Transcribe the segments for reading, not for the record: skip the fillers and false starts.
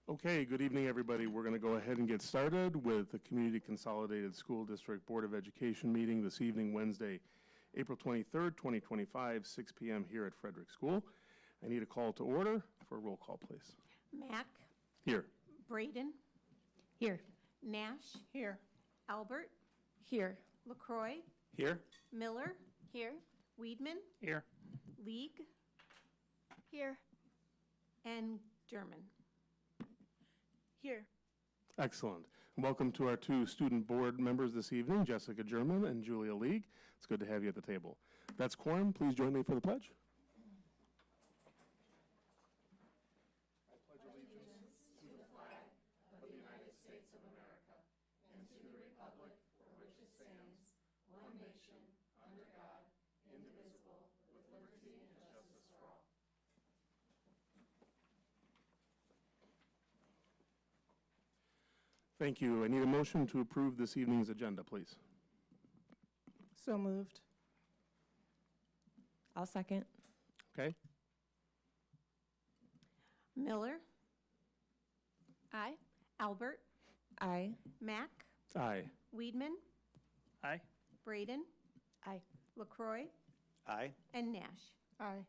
Okay, good evening, everybody. We're going to go ahead and get started with the Community Consolidated School District Board of Education meeting this evening, Wednesday, April 23rd, 2025, 6 p.m. here at Frederick School. I need a call to order for a roll call, please. Mack. Here. Braden. Here. Nash. Here. Albert. Here. LaCroix. Here. Miller. Here. Weedman. Here. League. Here. And German. Here. Excellent. Welcome to our two student board members this evening, Jessica German and Julia League. It's good to have you at the table. That's quorum. Please join me for the pledge. I pledge allegiance to the flag of the United States of America and to the republic for which it stands, one nation, under God, indivisible, with liberty and justice for all. Thank you. I need a motion to approve this evening's agenda, please. So moved. I'll second. Okay. Miller. Aye. Albert. Aye. Mack. Aye. Weedman. Aye. Braden. Aye. LaCroix. Aye. And Nash. Aye.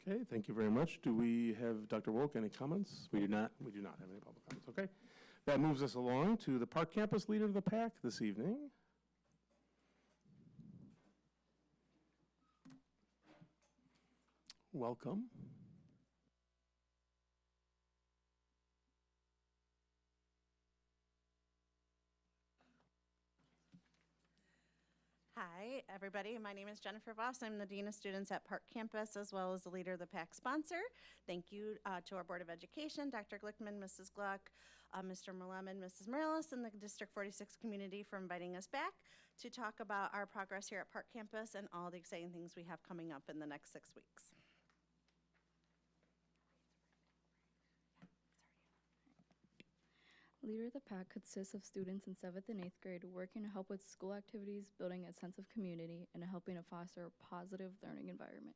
Okay, thank you very much. Do we have, Dr. Wolk, any comments? We do not. We do not have any public comments. Okay. That moves us along to the Park Campus Leader of the Pack this evening. Welcome. Hi, everybody. My name is Jennifer Voss. I'm the Dean of Students at Park Campus, as well as the Leader of the Pack sponsor. Thank you to our Board of Education, Dr. Glickman, Mrs. Gluck, Mr. Merleman, Mrs. Morales, and the District 46 community for inviting us back to talk about our progress here at Park Campus and all the exciting things we have coming up in the next 6 weeks. Leader of the Pack consists of students in 7th and 8th grade working to help with school activities, building a sense of community, and helping to foster a positive learning environment.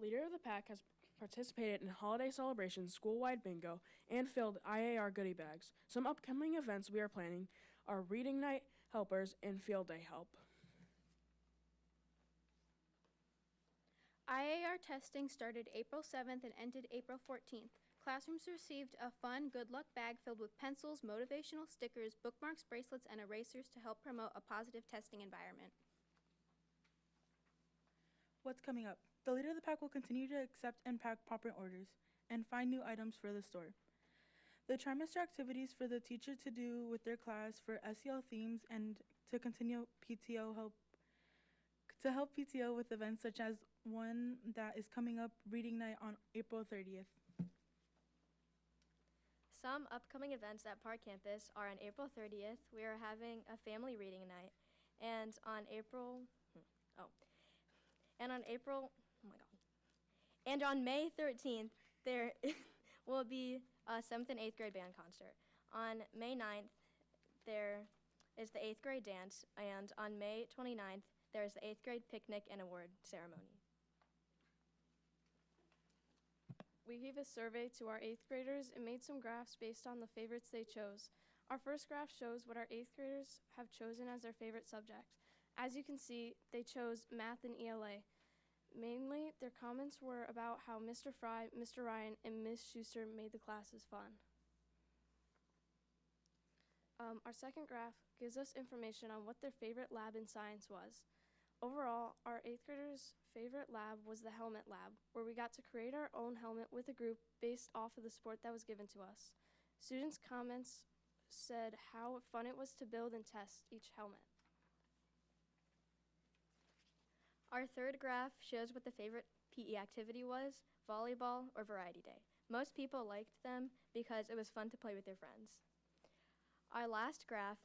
Leader of the Pack has participated in holiday celebrations, school-wide bingo, and filled IAR goodie bags. Some upcoming events we are planning are Reading Night Helpers and Field Day Help. IAR testing started April 7th and ended April 14th. Classrooms received a fun Good Luck bag filled with pencils, motivational stickers, bookmarks, bracelets, and erasers to help promote a positive testing environment. What's coming up? The Leader of the Pack will continue to accept and pack pop-in orders and find new items for the store. The trimester activities for the teacher to do with their class for SEL themes and to continue PTO help PTO with events such as one that is coming up, Reading Night, on April 30th. Some upcoming events at Park Campus are on April 30th. We are having a family reading night, and on May 13th there will be a 7th and 8th grade band concert. On May 9th there is the 8th grade dance, and on May 29th there is the 8th grade picnic and award ceremony. We gave a survey to our 8th graders and made some graphs based on the favorites they chose. Our first graph shows what our 8th graders have chosen as their favorite subject. As you can see, they chose math and ELA. Mainly, their comments were about how Mr. Fry, Mr. Ryan, and Ms. Schuster made the classes fun. Our second graph gives us information on what their favorite lab in science was. Overall, our 8th graders' favorite lab was the helmet lab, where we got to create our own helmet with a group based off of the sport that was given to us. Students' comments said how fun it was to build and test each helmet. Our third graph shows what the favorite PE activity was, volleyball or variety day. Most people liked them because it was fun to play with their friends. Our last graph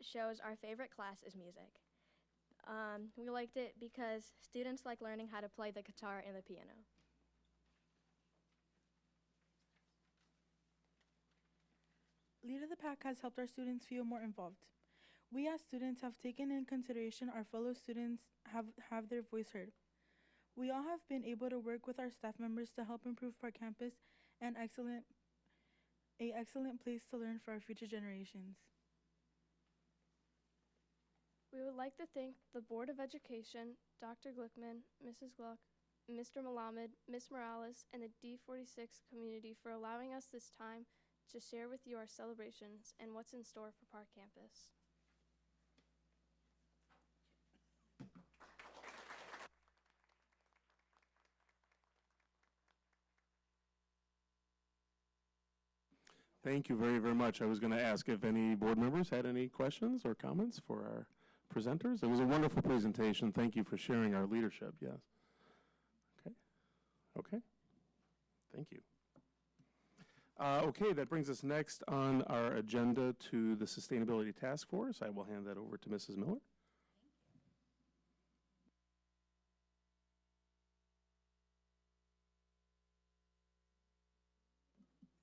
shows our favorite class is music. We liked it because students like learning how to play the guitar and the piano. Leader of the Pack has helped our students feel more involved. We as students have taken in consideration our fellow students have their voice heard. We all have been able to work with our staff members to help improve Park Campus and excellent place to learn for our future generations. We would like to thank the Board of Education, Dr. Glickman, Mrs. Gluck, Mr. Malamed, Ms. Morales, and the D46 community for allowing us this time to share with you our celebrations and what's in store for Park Campus. Thank you very, very much. I was going to ask if any board members had any questions or comments for our presenters. It was a wonderful presentation. Thank you for sharing our leadership. Yes. Okay. Okay. Thank you. Okay, that brings us next on our agenda to the Sustainability Task Force. I will hand that over to Mrs. Miller.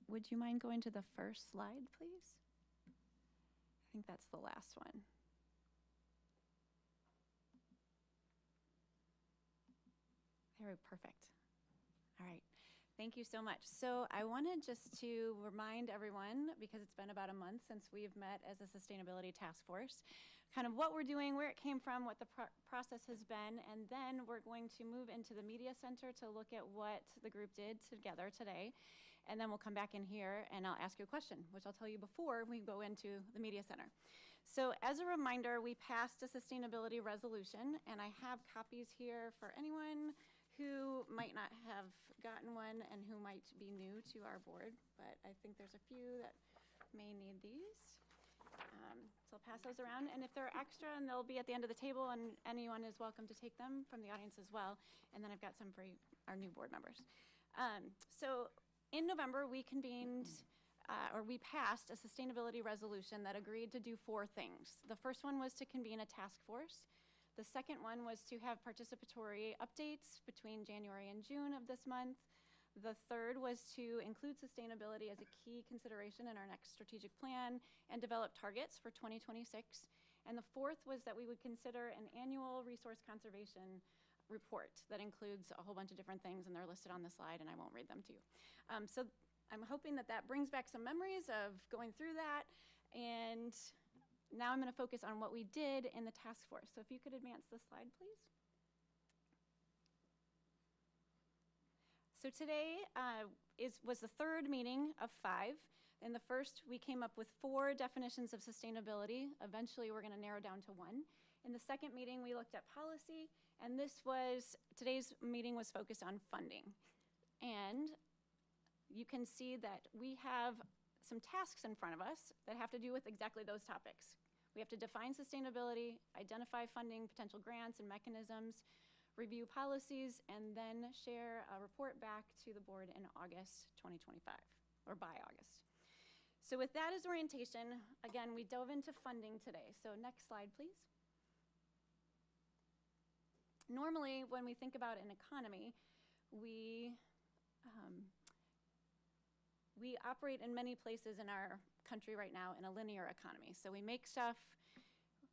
Would you mind going to the first slide, please? I think that's the last one. Very perfect. All right. Thank you so much. So I wanted just to remind everyone, because it's been about a month since we've met as a Sustainability Task Force, kind of what we're doing, where it came from, what the process has been, and then we're going to move into the Media Center to look at what the group did together today. And then we'll come back in here and I'll ask you a question, which I'll tell you before we go into the Media Center. So as a reminder, we passed a sustainability resolution, and I have copies here for anyone who might not have gotten one and who might be new to our board, but I think there's a few that may need these. So I'll pass those around, and if they're extra, and they'll be at the end of the table, and anyone is welcome to take them from the audience as well. And then I've got some for our new board members. So in November, we convened, we passed a sustainability resolution that agreed to do 4 things. The first one was to convene a task force. The second one was to have participatory updates between January and June of this month. The third was to include sustainability as a key consideration in our next strategic plan and develop targets for 2026. And the fourth was that we would consider an annual resource conservation report that includes a whole bunch of different things, and they're listed on the slide, and I won't read them to you. So I'm hoping that that brings back some memories of going through that, and now I'm going to focus on what we did in the task force. So if you could advance the slide, please. So today was the third meeting of 5. In the first, we came up with 4 definitions of sustainability. Eventually, we're going to narrow down to 1. In the second meeting, we looked at policy, and today's meeting was focused on funding. And you can see that we have some tasks in front of us that have to do with exactly those topics. We have to define sustainability, identify funding, potential grants and mechanisms, review policies, and then share a report back to the board in August 2025, or by August. So with that as orientation, again, we dove into funding today. So next slide, please. Normally, when we think about an economy, we operate in many places in our country right now in a linear economy. So we make stuff,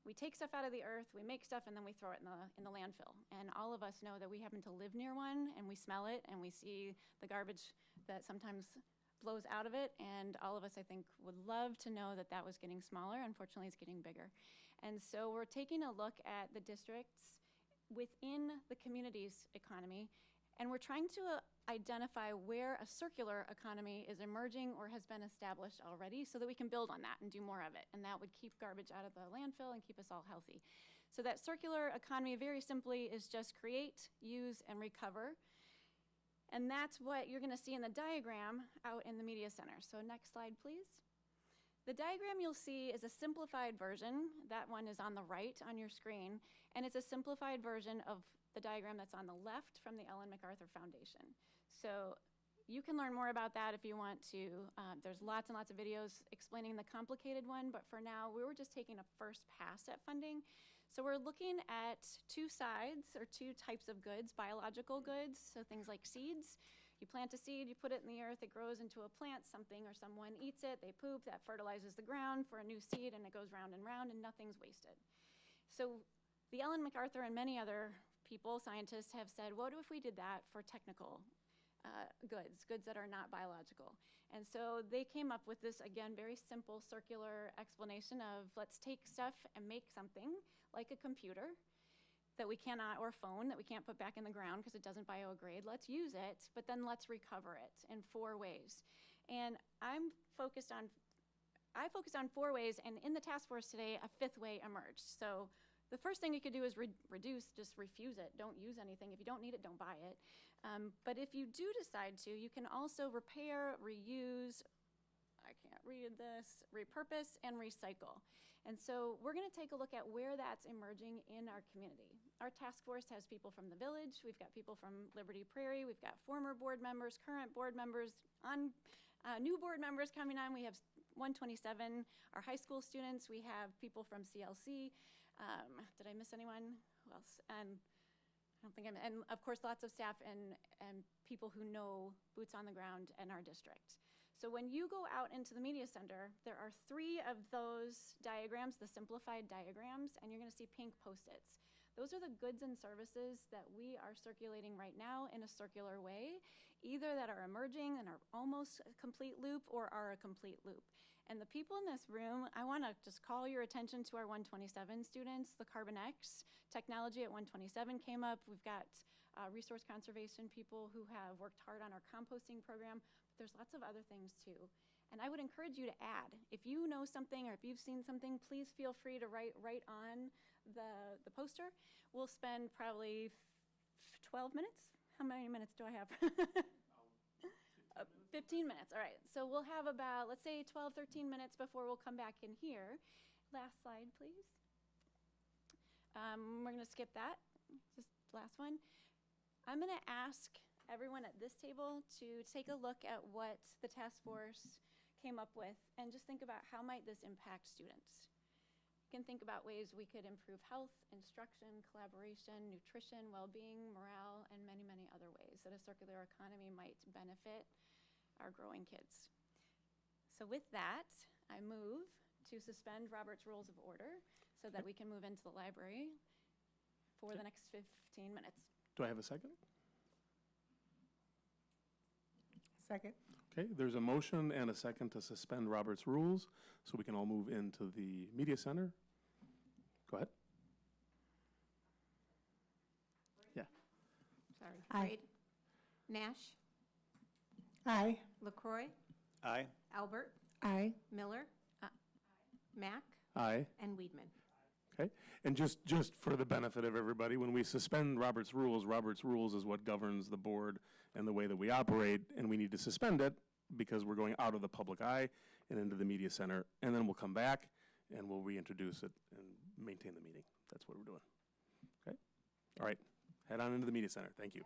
we take stuff out of the earth, we make stuff, and then we throw it in the landfill. And all of us know that we happen to live near one, and we smell it, and we see the garbage that sometimes blows out of it. And all of us, I think, would love to know that that was getting smaller. Unfortunately, it's getting bigger. And so we're taking a look at the districts within the community's economy, and we're trying to identify where a circular economy is emerging or has been established already so that we can build on that and do more of it. And that would keep garbage out of the landfill and keep us all healthy. So that circular economy, very simply, is just create, use, and recover. And that's what you're going to see in the diagram out in the Media Center. So next slide, please. The diagram you'll see is a simplified version. That one is on the right on your screen. And it's a simplified version of the diagram that's on the left from the Ellen MacArthur Foundation. So you can learn more about that if you want to. There's lots and lots of videos explaining the complicated one, but for now, we were just taking a first pass at funding. So we're looking at 2 sides, or 2 types of goods: biological goods, so things like seeds. You plant a seed, you put it in the earth, it grows into a plant, something or someone eats it, they poop, that fertilizes the ground for a new seed, and it goes round and round, and nothing's wasted. So the Ellen MacArthur and many other people, scientists, have said, what if we did that for technical goods that are not biological? And so they came up with this, again, very simple circular explanation of let's take stuff and make something like a computer that we cannot, or a phone that we can't put back in the ground because it doesn't biodegrade. Let's use it, but then let's recover it in 4 ways. And I focused on 4 ways, and in the task force today, a 5th way emerged. So the first thing you could do is reduce, just refuse it. Don't use anything. If you don't need it, don't buy it. But if you do decide to, you can also repair, reuse, I can't read this, repurpose, and recycle. And so we're going to take a look at where that's emerging in our community. Our task force has people from the village. We've got people from Liberty Prairie. We've got former board members, current board members, new board members coming on. We have 127, our high school students. We have people from CLC. Did I miss anyone? Who else? And I don't think and of course, lots of staff and people who know boots on the ground in our district. So when you go out into the media center, there are 3 of those diagrams, the simplified diagrams, and you're going to see pink Post-its. Those are the goods and services that we are circulating right now in a circular way, either that are emerging and are almost a complete loop or are a complete loop. And the people in this room, I want to just call your attention to our 127 students. The Carbon X technology at 127 came up. We've got resource conservation people who have worked hard on our composting program. But there's lots of other things too. And I would encourage you to add. If you know something or if you've seen something, please feel free to write on the poster. We'll spend probably 12 minutes. How many minutes do I have? 15 minutes, all right. So we'll have about, let's say 12, 13 minutes before we'll come back in here. Last slide, please. We're gonna skip that, just last one. I'm gonna ask everyone at this table to take a look at what the task force came up with and just think about how might this impact students. You can think about ways we could improve health, instruction, collaboration, nutrition, well-being, morale, and many, many other ways that a circular economy might benefit our growing kids. So with that, I move to suspend Robert's Rules of Order so that we can move into the library for the next 15 minutes. Do I have a second? Second. Okay, there's a motion and a second to suspend Robert's rules so we can all move into the media center. Go ahead. Yeah. Sorry. Aye. Boyd. Nash. Aye. LaCroy. Aye. Albert. Aye. Miller. Mack. Aye. And Weedman. Okay, and just for the benefit of everybody, when we suspend Robert's rules is what governs the board and the way that we operate, and we need to suspend it because we're going out of the public eye and into the media center, and then we'll come back and we'll reintroduce it and maintain the meeting. That's what we're doing. Okay? All right, head on into the media center. Thank you.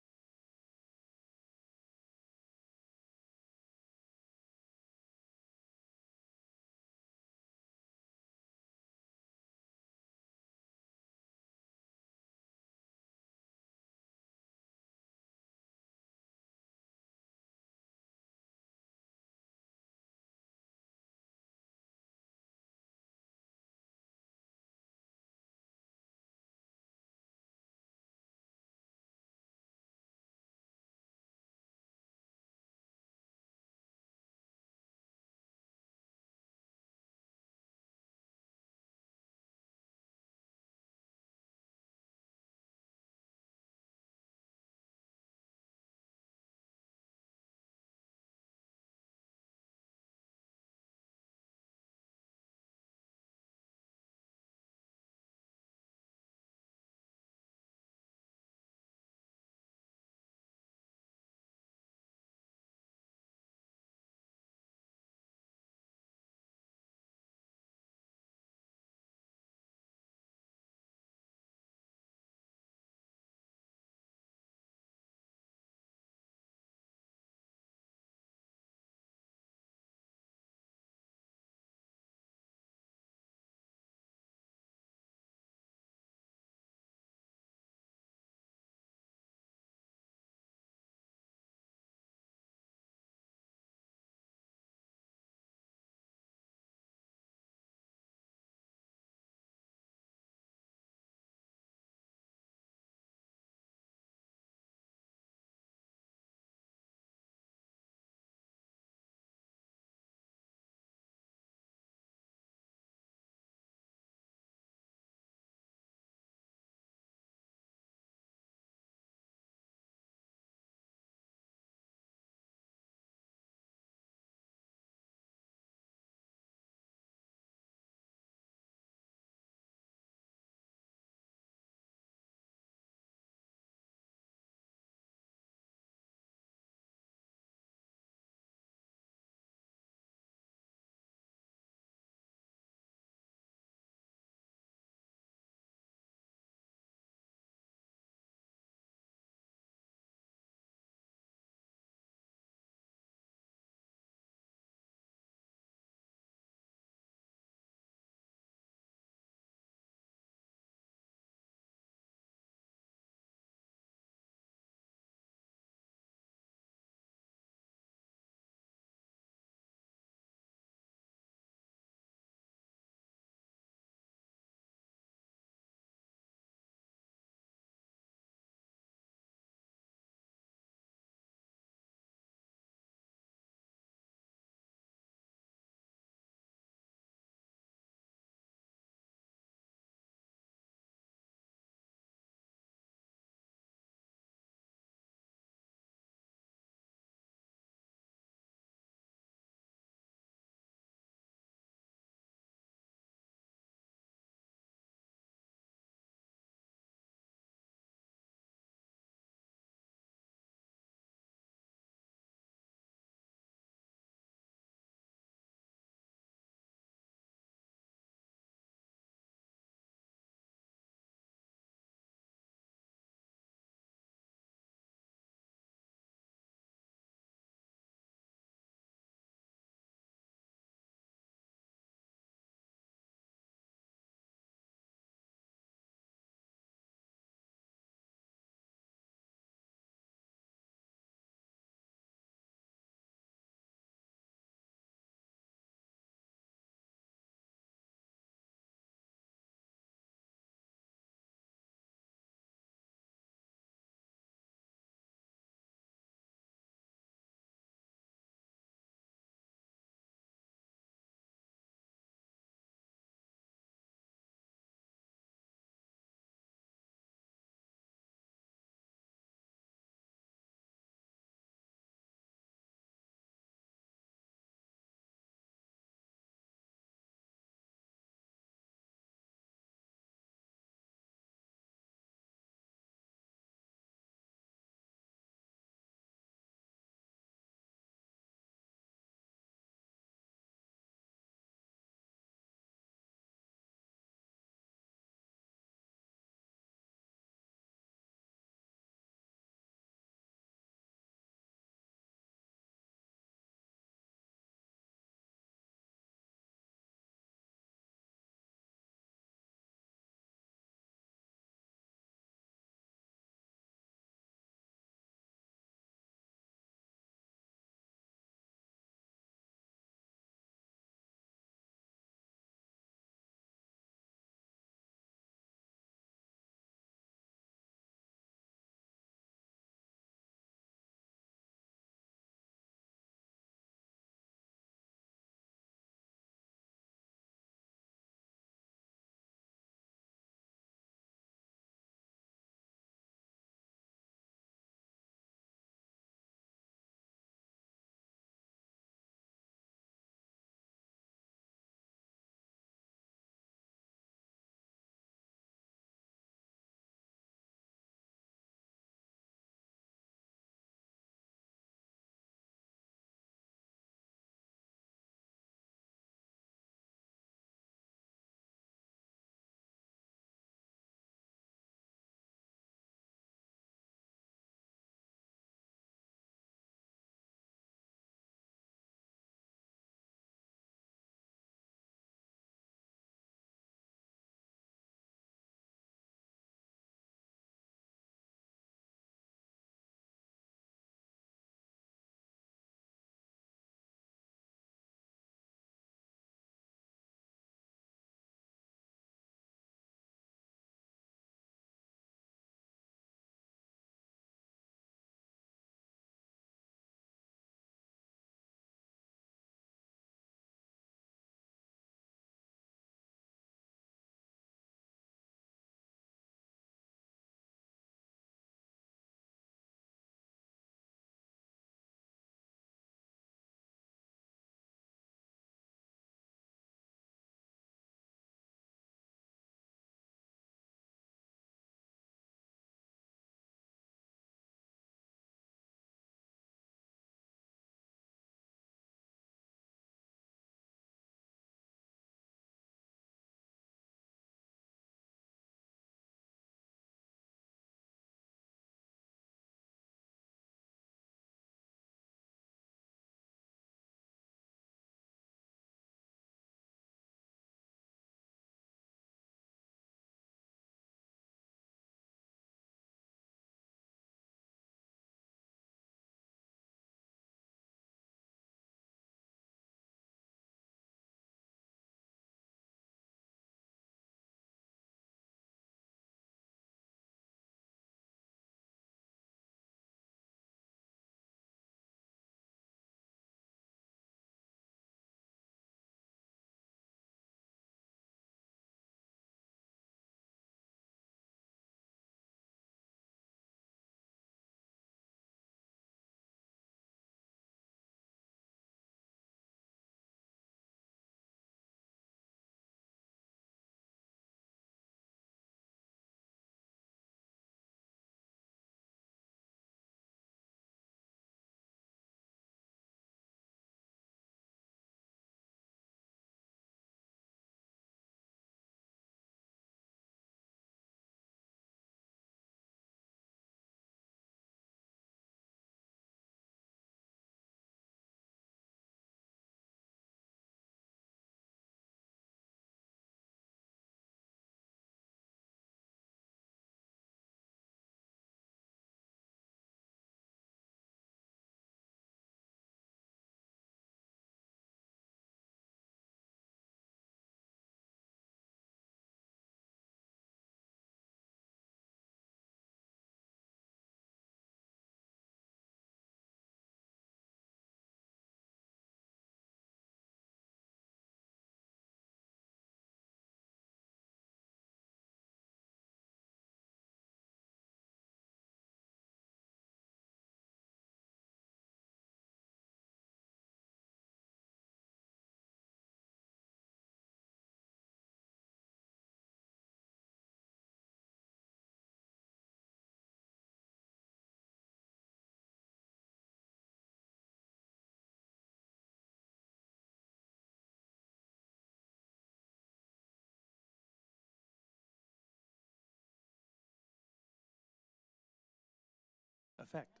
effect.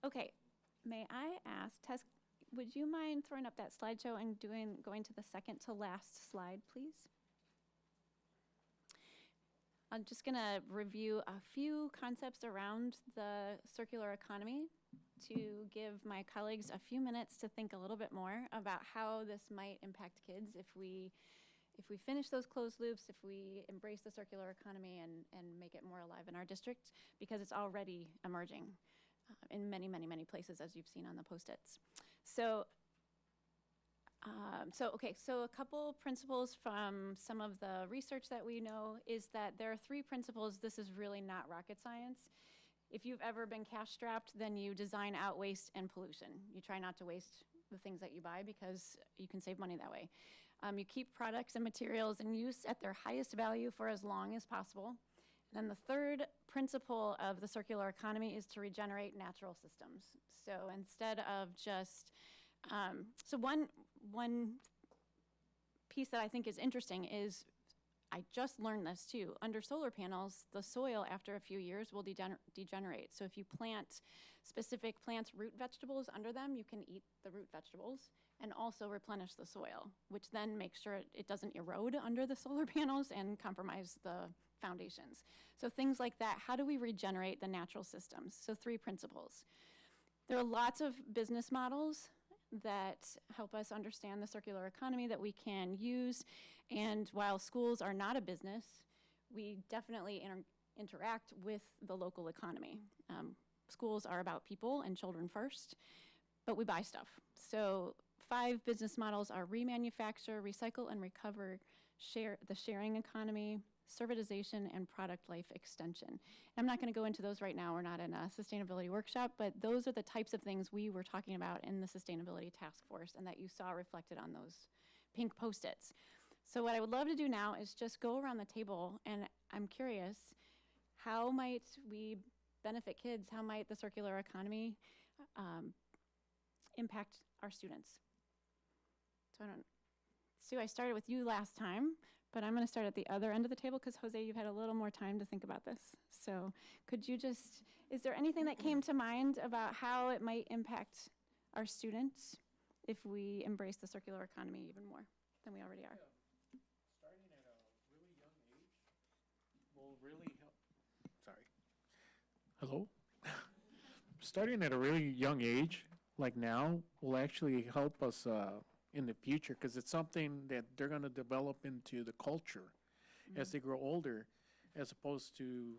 Okay, may I ask, Tess, would you mind throwing up that slideshow and going to the second to last slide, please? I'm just going to review a few concepts around the circular economy to give my colleagues a few minutes to think a little bit more about how this might impact kids if we finish those closed loops, if we embrace the circular economy and make it more alive in our district, because it's already emerging in many, many, many places, as you've seen on the Post-its. So a couple principles from some of the research that we know is that there are 3 principles. This is really not rocket science. If you've ever been cash strapped, then you design out waste and pollution. You try not to waste the things that you buy because you can save money that way. You keep products and materials in use at their highest value for as long as possible. And then the 3rd principle of the circular economy is to regenerate natural systems. So instead of just, one piece that I think is interesting is, I just learned this too, under solar panels, the soil after a few years will degenerate. So if you plant specific plants, root vegetables under them, you can eat the root vegetables and also replenish the soil, which then makes sure it doesn't erode under the solar panels and compromise the foundations. So things like that, how do we regenerate the natural systems? So 3 principles. There are lots of business models that help us understand the circular economy that we can use. And while schools are not a business, we definitely interact with the local economy. Schools are about people and children first, but we buy stuff. So 5 business models are remanufacture, recycle and recover, the sharing economy, servitization, and product life extension. And I'm not going to go into those right now. We're not in a sustainability workshop, but those are the types of things we were talking about in the sustainability task force and that you saw reflected on those pink Post-its. So what I would love to do now is just go around the table, and I'm curious, how might we benefit kids? How might the circular economy impact our students? So Sue, I started with you last time, but I'm going to start at the other end of the table because, Jose, you've had a little more time to think about this. So could you is there anything that came to mind about how it might impact our students if we embrace the circular economy even more than we already are? Yeah. Starting at a really young age will really help. Sorry. Hello? Starting at a really young age, like now, will actually help us in the future, because it's something that they're going to develop into the culture as they grow older, as opposed to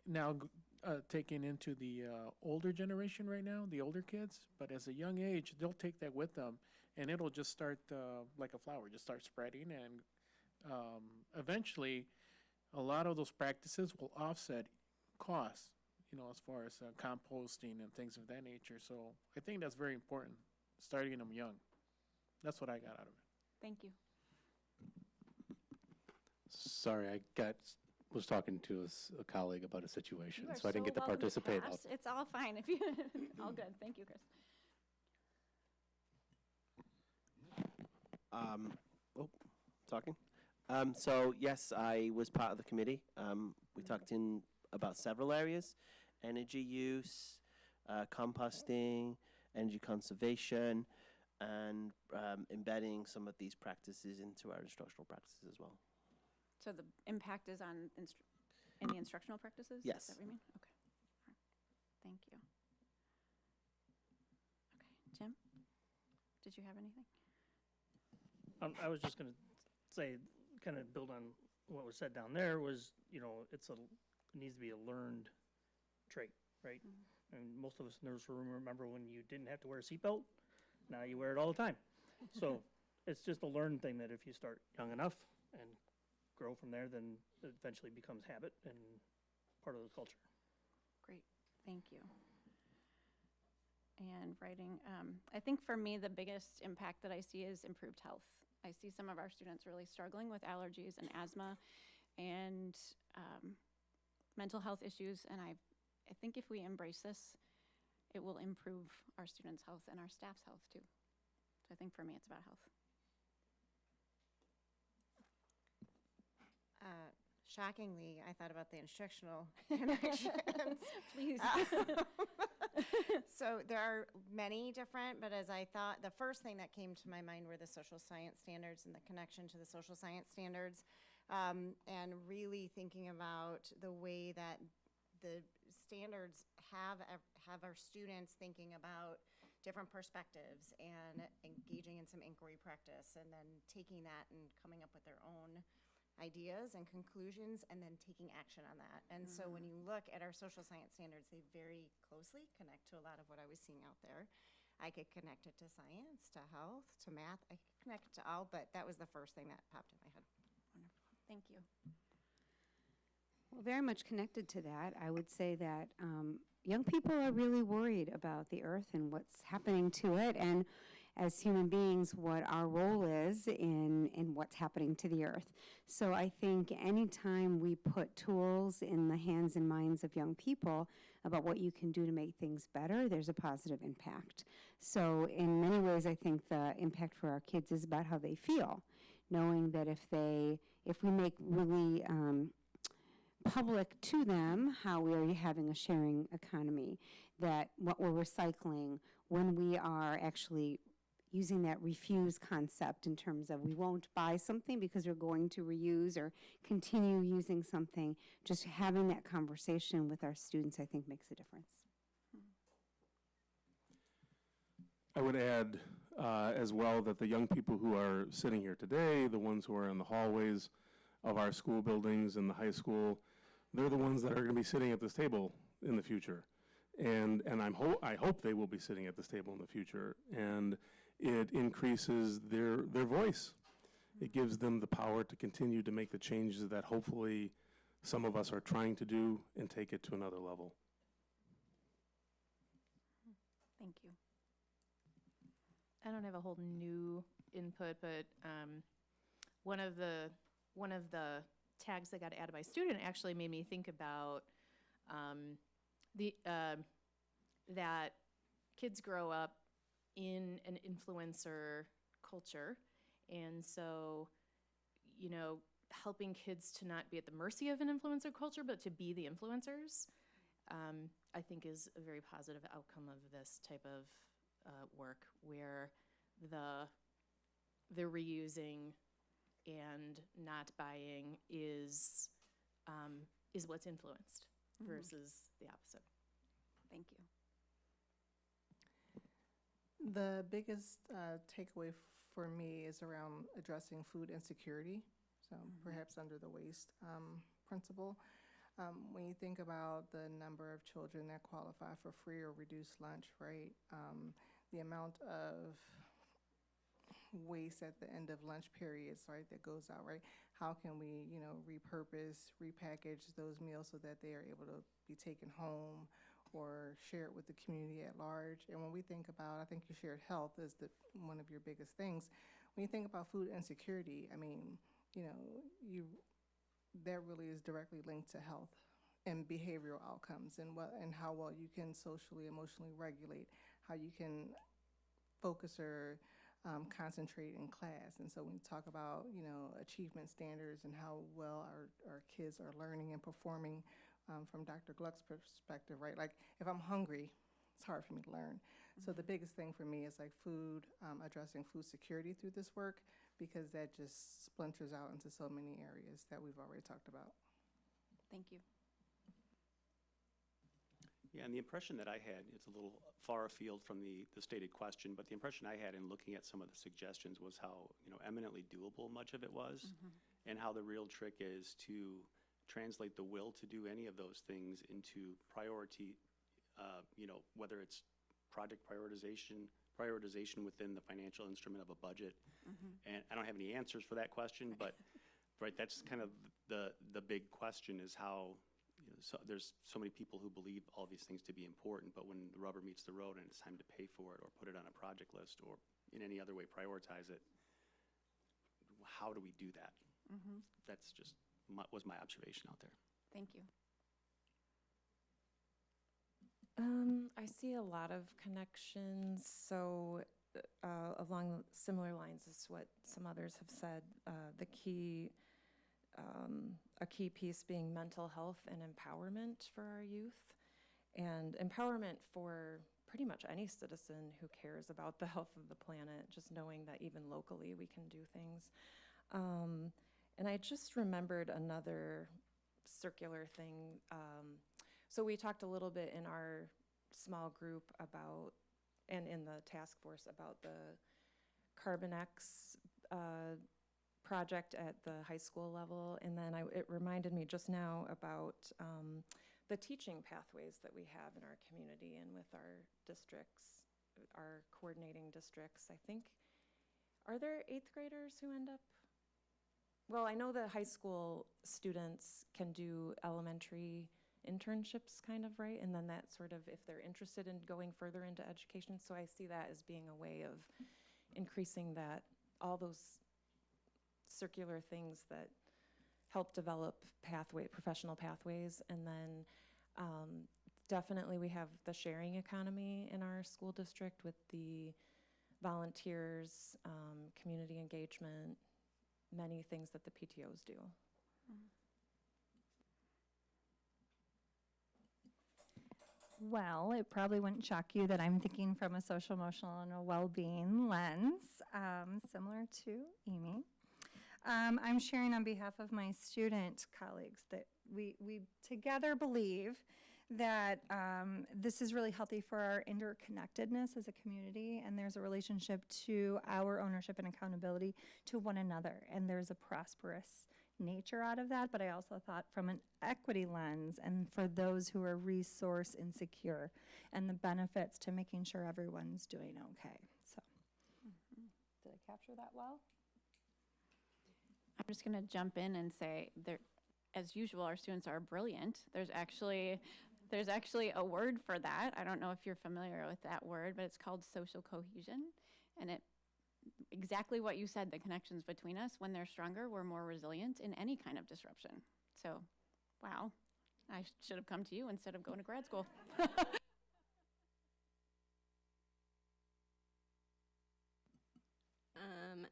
now taking into the older generation right now, the older kids. But as a young age, they'll take that with them, and it'll just start like a flower, just start spreading, and eventually a lot of those practices will offset costs, as far as composting and things of that nature. So I think that's very important, starting them young. That's what I got out of it. Thank you. Sorry, was talking to a colleague about a situation, You are so I didn't get to welcome participate. pass. It's all fine if you, all good. Thank you, Chris. Talking. So yes, I was part of the committee. We talked in about several areas: energy use, composting, energy conservation, and embedding some of these practices into our instructional practices as well. So the impact is on any instructional practices? Yes. Is that what you mean? Okay. All right. Thank you. Okay. Jim, did you have anything? I was just going to say, kind of build on what was said down there, was, it needs to be a learned trait, right? Mm-hmm. And most of us in this room remember when you didn't have to wear a seatbelt. Now you wear it all the time. So it's just a learned thing that if you start young enough and grow from there, then it eventually becomes habit and part of the culture. Great. Thank you. And writing, I think for me, the biggest impact that I see is improved health. I see some of our students really struggling with allergies and asthma and mental health issues, and I think if we embrace this, it will improve our students' health and our staff's health too. So I think for me, it's about health. shockingly, I thought about the instructional connections. Please. So there are many different, but as I thought, the first thing that came to my mind were the social science standards and the connection to the social science standards, and really thinking about the way that the standards have our students thinking about different perspectives and engaging in some inquiry practice, and then taking that and coming up with their own ideas and conclusions, and then taking action on that. And so when you look at our social science standards, they very closely connect to a lot of what I was seeing out there. I could connect it to science, to health, to math. I could connect it to all, but that was the first thing that popped in my head. Wonderful. Thank you. Well, very much connected to that, I would say that young people are really worried about the earth and what's happening to it, and as human beings, what our role is in what's happening to the earth. So I think anytime we put tools in the hands and minds of young people about what you can do to make things better, there's a positive impact. So in many ways, I think the impact for our kids is about how they feel, knowing that if we make really public to them how we are having a sharing economy, that what we're recycling, when we are actually using that refuse concept in terms of we won't buy something because we're going to reuse or continue using something, just having that conversation with our students, I think, makes a difference. I would add as well that the young people who are sitting here today, the ones who are in the hallways of our school buildings and the high school, they're the ones that are going to be sitting at this table in the future. And I hope they will be sitting at this table in the future. And it increases their voice. It gives them the power to continue to make the changes that hopefully some of us are trying to do and take it to another level. Thank you. I don't have a whole new input, but one of the tags that got added by student actually made me think about that kids grow up in an influencer culture, and so, you know, helping kids to not be at the mercy of an influencer culture, but to be the influencers, I think is a very positive outcome of this type of work, where the reusing and not buying is what's influenced versus the opposite. Thank you. The biggest takeaway for me is around addressing food insecurity, so perhaps under the waste principle. When you think about the number of children that qualify for free or reduced lunch, right, the amount of waste at the end of lunch periods, right, that goes out, right, how can we, you know, repurpose, repackage those meals so that they are able to be taken home or share it with the community at large. And when we think about, I think you shared health as one of your biggest things. When you think about food insecurity, I mean, you know, that really is directly linked to health and behavioral outcomes, and how well you can socially, emotionally regulate, how you can focus or concentrate in class. And so when you talk about, you know, achievement standards and how well our kids are learning and performing, from Dr. Gluck's perspective, right? Like, if I'm hungry, it's hard for me to learn. So the biggest thing for me is like food, addressing food security through this work, because that just splinters out into so many areas that we've already talked about. Thank you. Yeah, and the impression that I had, it's a little far afield from the stated question, but the impression I had in looking at some of the suggestions was how, you know, eminently doable much of it was, and how the real trick is to translate the will to do any of those things into priority, you know, whether it's project prioritization within the financial instrument of a budget. And I don't have any answers for that question, but right, that's kind of the big question, is how, you know, so there's so many people who believe all these things to be important, but when the rubber meets the road and it's time to pay for it or put it on a project list or in any other way prioritize it, how do we do that? That's just was my observation out there. Thank you. I see a lot of connections, so along similar lines as what some others have said. The key a key piece being mental health and empowerment for our youth, and empowerment for pretty much any citizen who cares about the health of the planet, just knowing that even locally we can do things. And I just remembered another circular thing. So we talked a little bit in our small group about, and in the task force, about the Carbon X project at the high school level. And then it reminded me just now about the teaching pathways that we have in our community and with our districts, our coordinating districts. I think, are there 8th graders who end up? Well, I know the high school students can do elementary internships kind of, right? And then that sort of, if they're interested in going further into education. So I see that as being a way of increasing that, all those circular things that help develop professional pathways. And then definitely we have the sharing economy in our school district with the volunteers, community engagement, many things that the PTOs do. Well, it probably wouldn't shock you that I'm thinking from a social, emotional, and a well-being lens, similar to Amy. I'm sharing on behalf of my student colleagues that we together believe that this is really healthy for our interconnectedness as a community, and there's a relationship to our ownership and accountability to one another, and there's a prosperous nature out of that. But I also thought from an equity lens, and for those who are resource insecure, and the benefits to making sure everyone's doing okay. So, did I capture that well? I'm just going to jump in and say, as usual, our students are brilliant. There's actually a word for that. I don't know if you're familiar with that word, but it's called social cohesion. And exactly what you said, the connections between us, when they're stronger, we're more resilient in any kind of disruption. So, wow, I should have come to you instead of going to grad school.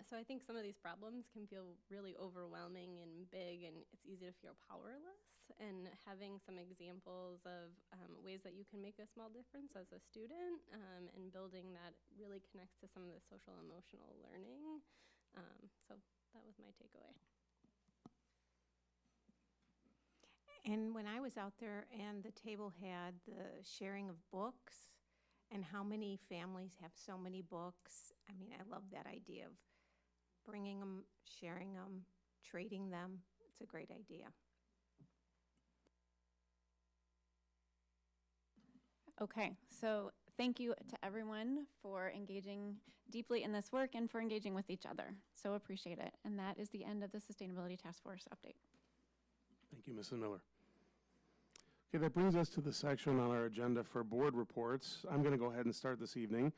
So I think some of these problems can feel really overwhelming and big, and it's easy to feel powerless. And having some examples of ways that you can make a small difference as a student, and building that really connects to some of the social emotional learning. So that was my takeaway. And when I was out there and the table had the sharing of books and how many families have so many books, I mean, I love that idea of bringing them, sharing them, trading them. It's a great idea. Okay, so thank you to everyone for engaging deeply in this work and for engaging with each other. So appreciate it. And that is the end of the Sustainability Task Force update. Thank you, Mrs. Miller. Okay, that brings us to the section on our agenda for board reports. I'm going to go ahead and start this evening.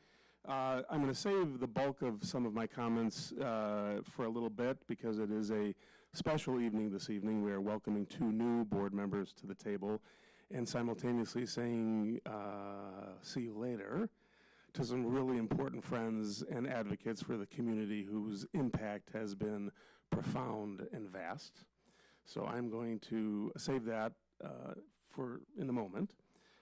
I'm going to save the bulk of some of my comments for a little bit because it is a special evening this evening. We are welcoming 2 new board members to the table and simultaneously saying see you later to some really important friends and advocates for the community whose impact has been profound and vast. So I'm going to save that for in a moment.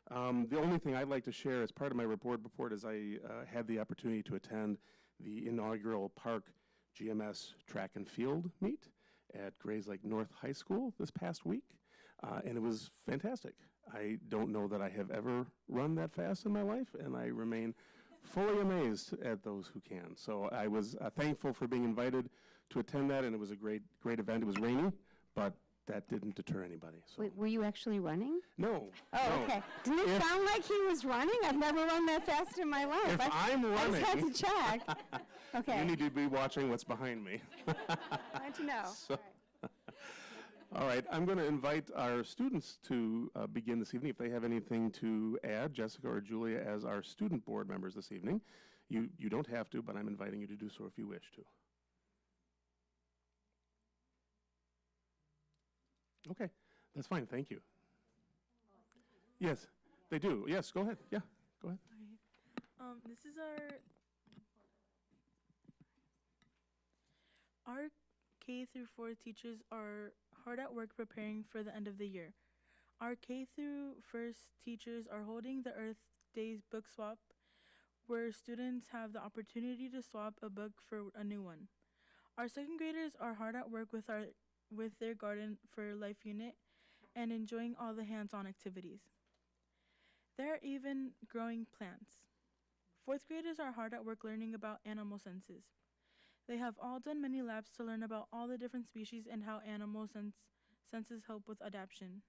The only thing I'd like to share as part of my report is I had the opportunity to attend the inaugural Park GMS track and field meet at Grays Lake North High School this past week, and it was fantastic. I don't know that I have ever run that fast in my life, and I remain fully amazed at those who can. So I was thankful for being invited to attend that, and it was a great event. It was rainy, but that didn't deter anybody. So. Wait, were you actually running? No. Oh, no. okay. Didn't it sound like he was running? I've never run that fast in my life. If I'm running, I just had to check. Okay. You need to be watching what's behind me. Glad to know. So, all right, I'm going to invite our students to begin this evening. If they have anything to add, Jessica or Julia, as our student board members this evening. You don't have to, but I'm inviting you to do so if you wish to. Okay, that's fine. Thank you. Yes, they do. Yes, go ahead. Yeah, go ahead. This is our K through 4 teachers are hard at work preparing for the end of the year. Our K through first teachers are holding the Earth Day book swap, where students have the opportunity to swap a book for a new one. Our second graders are hard at work with their Garden for Life unit and enjoying all the hands-on activities. They're even growing plants. Fourth graders are hard at work learning about animal senses. They have all done many labs to learn about all the different species and how animal senses help with adaptation.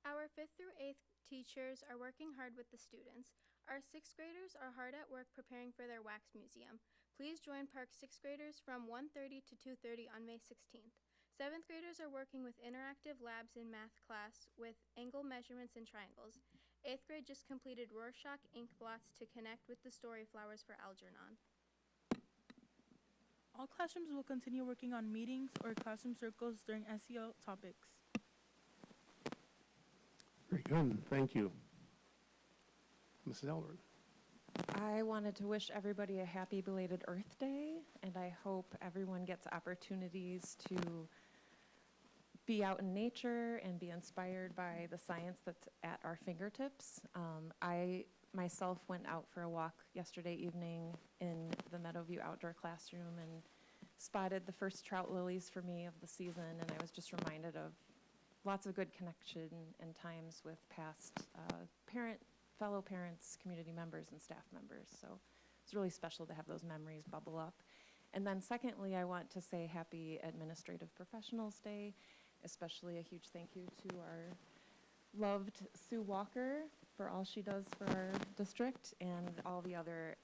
Our 5th through 8th teachers are working hard with the students. Our 6th graders are hard at work preparing for their wax museum. Please join Park 6th graders from 1:30 to 2:30 on May 16th. 7th graders are working with interactive labs in math class with angle measurements and triangles. 8th grade just completed Rorschach ink blots to connect with the story flowers for Algernon. All classrooms will continue working on meetings or classroom circles during SEL topics. Very good, thank you. Mrs. Elbert. I wanted to wish everybody a happy belated Earth Day, and I hope everyone gets opportunities to be out in nature and be inspired by the science that's at our fingertips. I myself went out for a walk yesterday evening in the Meadowview outdoor classroom and spotted the first trout lilies for me of the season, and I was just reminded of lots of good connection and times with past fellow parents, community members, and staff members. So it's really special to have those memories bubble up. And then secondly, I want to say happy Administrative Professionals Day, especially a huge thank you to our loved Sue Walker for all she does for our district and all the other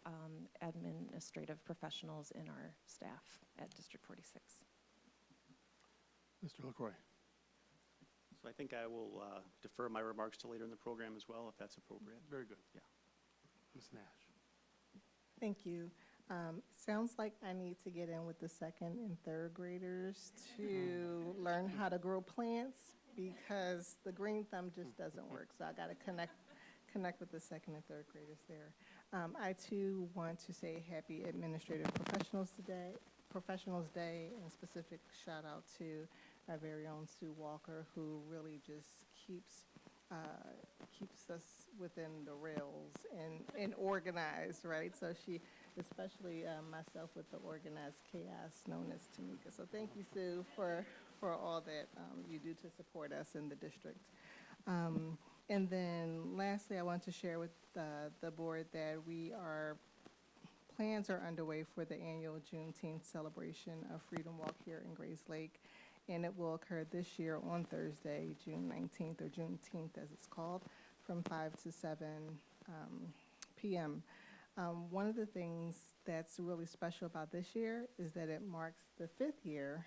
administrative professionals in our staff at District 46. Mr. LaCroix. So I think I will defer my remarks to later in the program as well, if that's appropriate. Very good. Yeah. Ms. Nash. Thank you. Sounds like I need to get in with the second and third graders to learn how to grow plants because the green thumb just doesn't work. So I got to connect with the second and third graders there. I too want to say happy Administrative Professionals Day, and specific shout out to our very own Sue Walker, who really just keeps us within the rails and organized, right? So she, especially myself with the organized chaos known as Tamika. So thank you, Sue, for all that you do to support us in the district. And then lastly, I want to share with the board that plans are underway for the annual Juneteenth celebration of Freedom Walk here in Grays Lake. And it will occur this year on Thursday, June 19th, or Juneteenth as it's called, from 5 to 7 p.m. One of the things that's really special about this year is that it marks the 5th year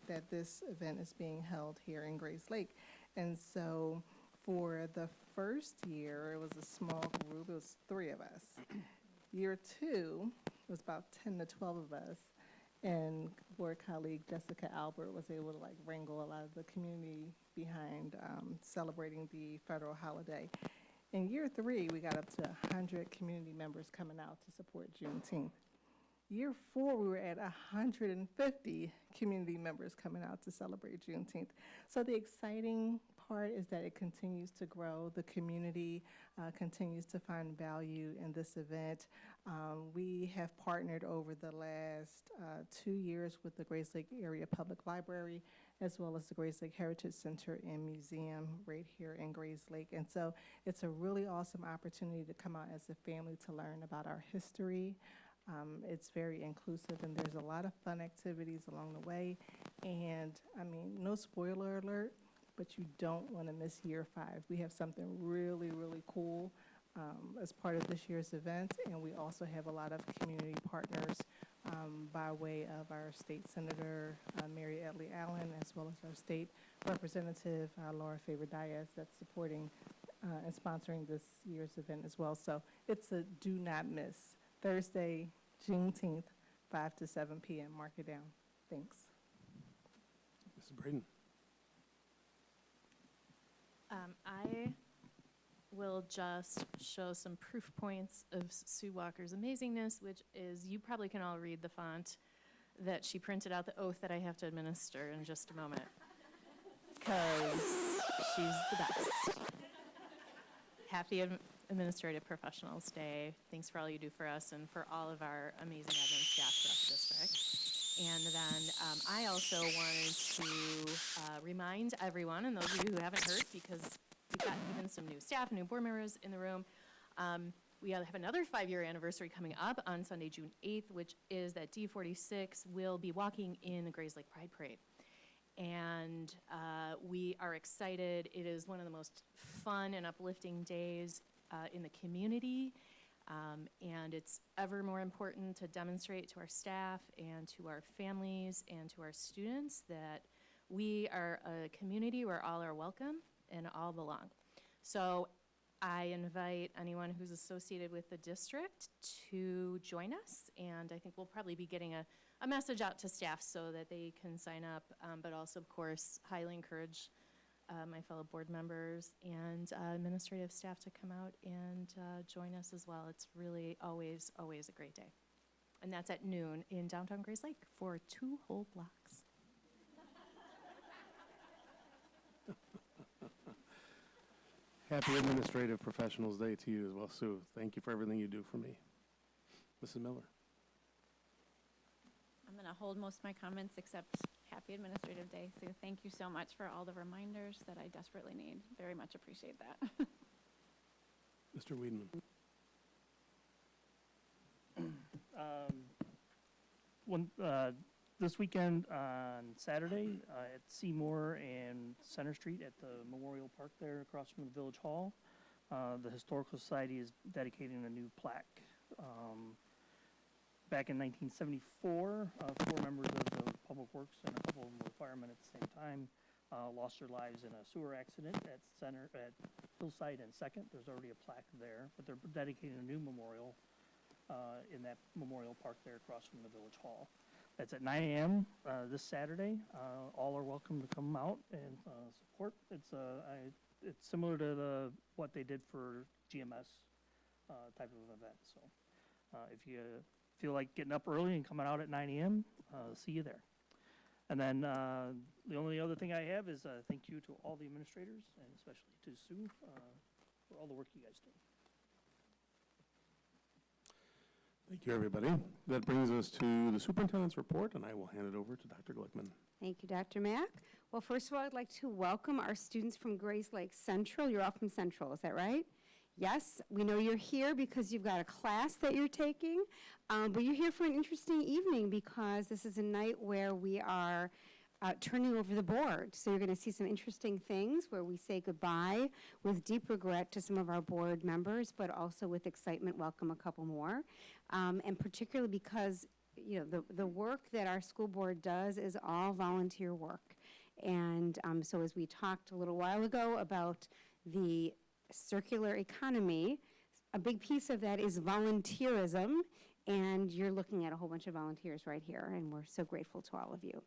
that this event is being held here in Grays Lake. And so for the first year, it was a small group. It was 3 of us. Year 2, it was about 10 to 12 of us. And board colleague Jessica Albert was able to wrangle a lot of the community behind celebrating the federal holiday. In year 3, we got up to 100 community members coming out to support Juneteenth. Year 4, we were at 150 community members coming out to celebrate Juneteenth. So the exciting part is that it continues to grow. The community continues to find value in this event. We have partnered over the last 2 years with the Grays Lake Area Public Library, as well as the Grays Lake Heritage Center and Museum right here in Grays Lake. And so it's a really awesome opportunity to come out as a family to learn about our history. It's very inclusive, and there's a lot of fun activities along the way. And I mean, no spoiler alert, but you don't want to miss year 5. We have something really, really cool as part of this year's event, and we also have a lot of community partners by way of our state senator, Mary Edley Allen, as well as our state representative, Laura Faber-Diaz, that's supporting and sponsoring this year's event as well. So it's a do not miss. Thursday, Juneteenth, 5 to 7 p.m. Mark it down. Thanks. Mrs. Braden. I will just show some proof points of Sue Walker's amazingness, which is, you probably can all read the font that she printed out the oath that I have to administer in just a moment, because she's the best. Happy Administrative Professionals Day. Thanks for all you do for us and for all of our amazing admin staff throughout the district. And then I also wanted to remind everyone, and those of you who haven't heard, because we've got even some new staff, new board members in the room, we have another 5-year anniversary coming up on Sunday, June 8th, which is that D46 will be walking in the Grays Lake Pride Parade. And we are excited. It is one of the most fun and uplifting days in the community. And it's ever more important to demonstrate to our staff and to our families and to our students that we are a community where all are welcome and all belong. So I invite anyone who's associated with the district to join us, and I think we'll probably be getting a message out to staff so that they can sign up, but also, of course, highly encourage my fellow board members and administrative staff to come out and join us as well. It's really always, always a great day. And that's at noon in downtown Grays Lake for 2 whole blocks. Happy Administrative Professionals Day to you as well, Sue. Thank you for everything you do for me. Mrs. Miller. I'm going to hold most of my comments except Happy Administrative Day. So thank you so much for all the reminders that I desperately need. Very much appreciate that. Mr. Weedman. This weekend on Saturday at Seymour and Center Street at the Memorial Park there across from the Village Hall, the Historical Society is dedicating a new plaque. Back in 1974, 4 members of the Public Works and a couple of them were firemen at the same time lost their lives in a sewer accident at Hillside and 2nd. There's already a plaque there, but they're dedicating a new memorial in that Memorial Park there across from the Village Hall. That's at 9 a.m. This Saturday. All are welcome to come out and support. It's similar to what they did for GMS type of event. So if you feel like getting up early and coming out at 9 a.m., see you there. And then the only other thing I have is thank you to all the administrators and especially to Sue for all the work you guys do. Thank you, everybody. That brings us to the superintendent's report, and I will hand it over to Dr. Glickman. Thank you, Dr. Mack. Well, first of all, I'd like to welcome our students from Grays Lake Central. You're all from Central, is that right? Yes, we know you're here because you've got a class that you're taking, but you're here for an interesting evening because this is a night where we are turning over the board. So you're going to see some interesting things where we say goodbye with deep regret to some of our board members, but also with excitement welcome a couple more. And particularly because the work that our school board does is all volunteer work. And so as we talked a little while ago about the circular economy, a big piece of that is volunteerism, and you're looking at a whole bunch of volunteers right here, and we're so grateful to all of you.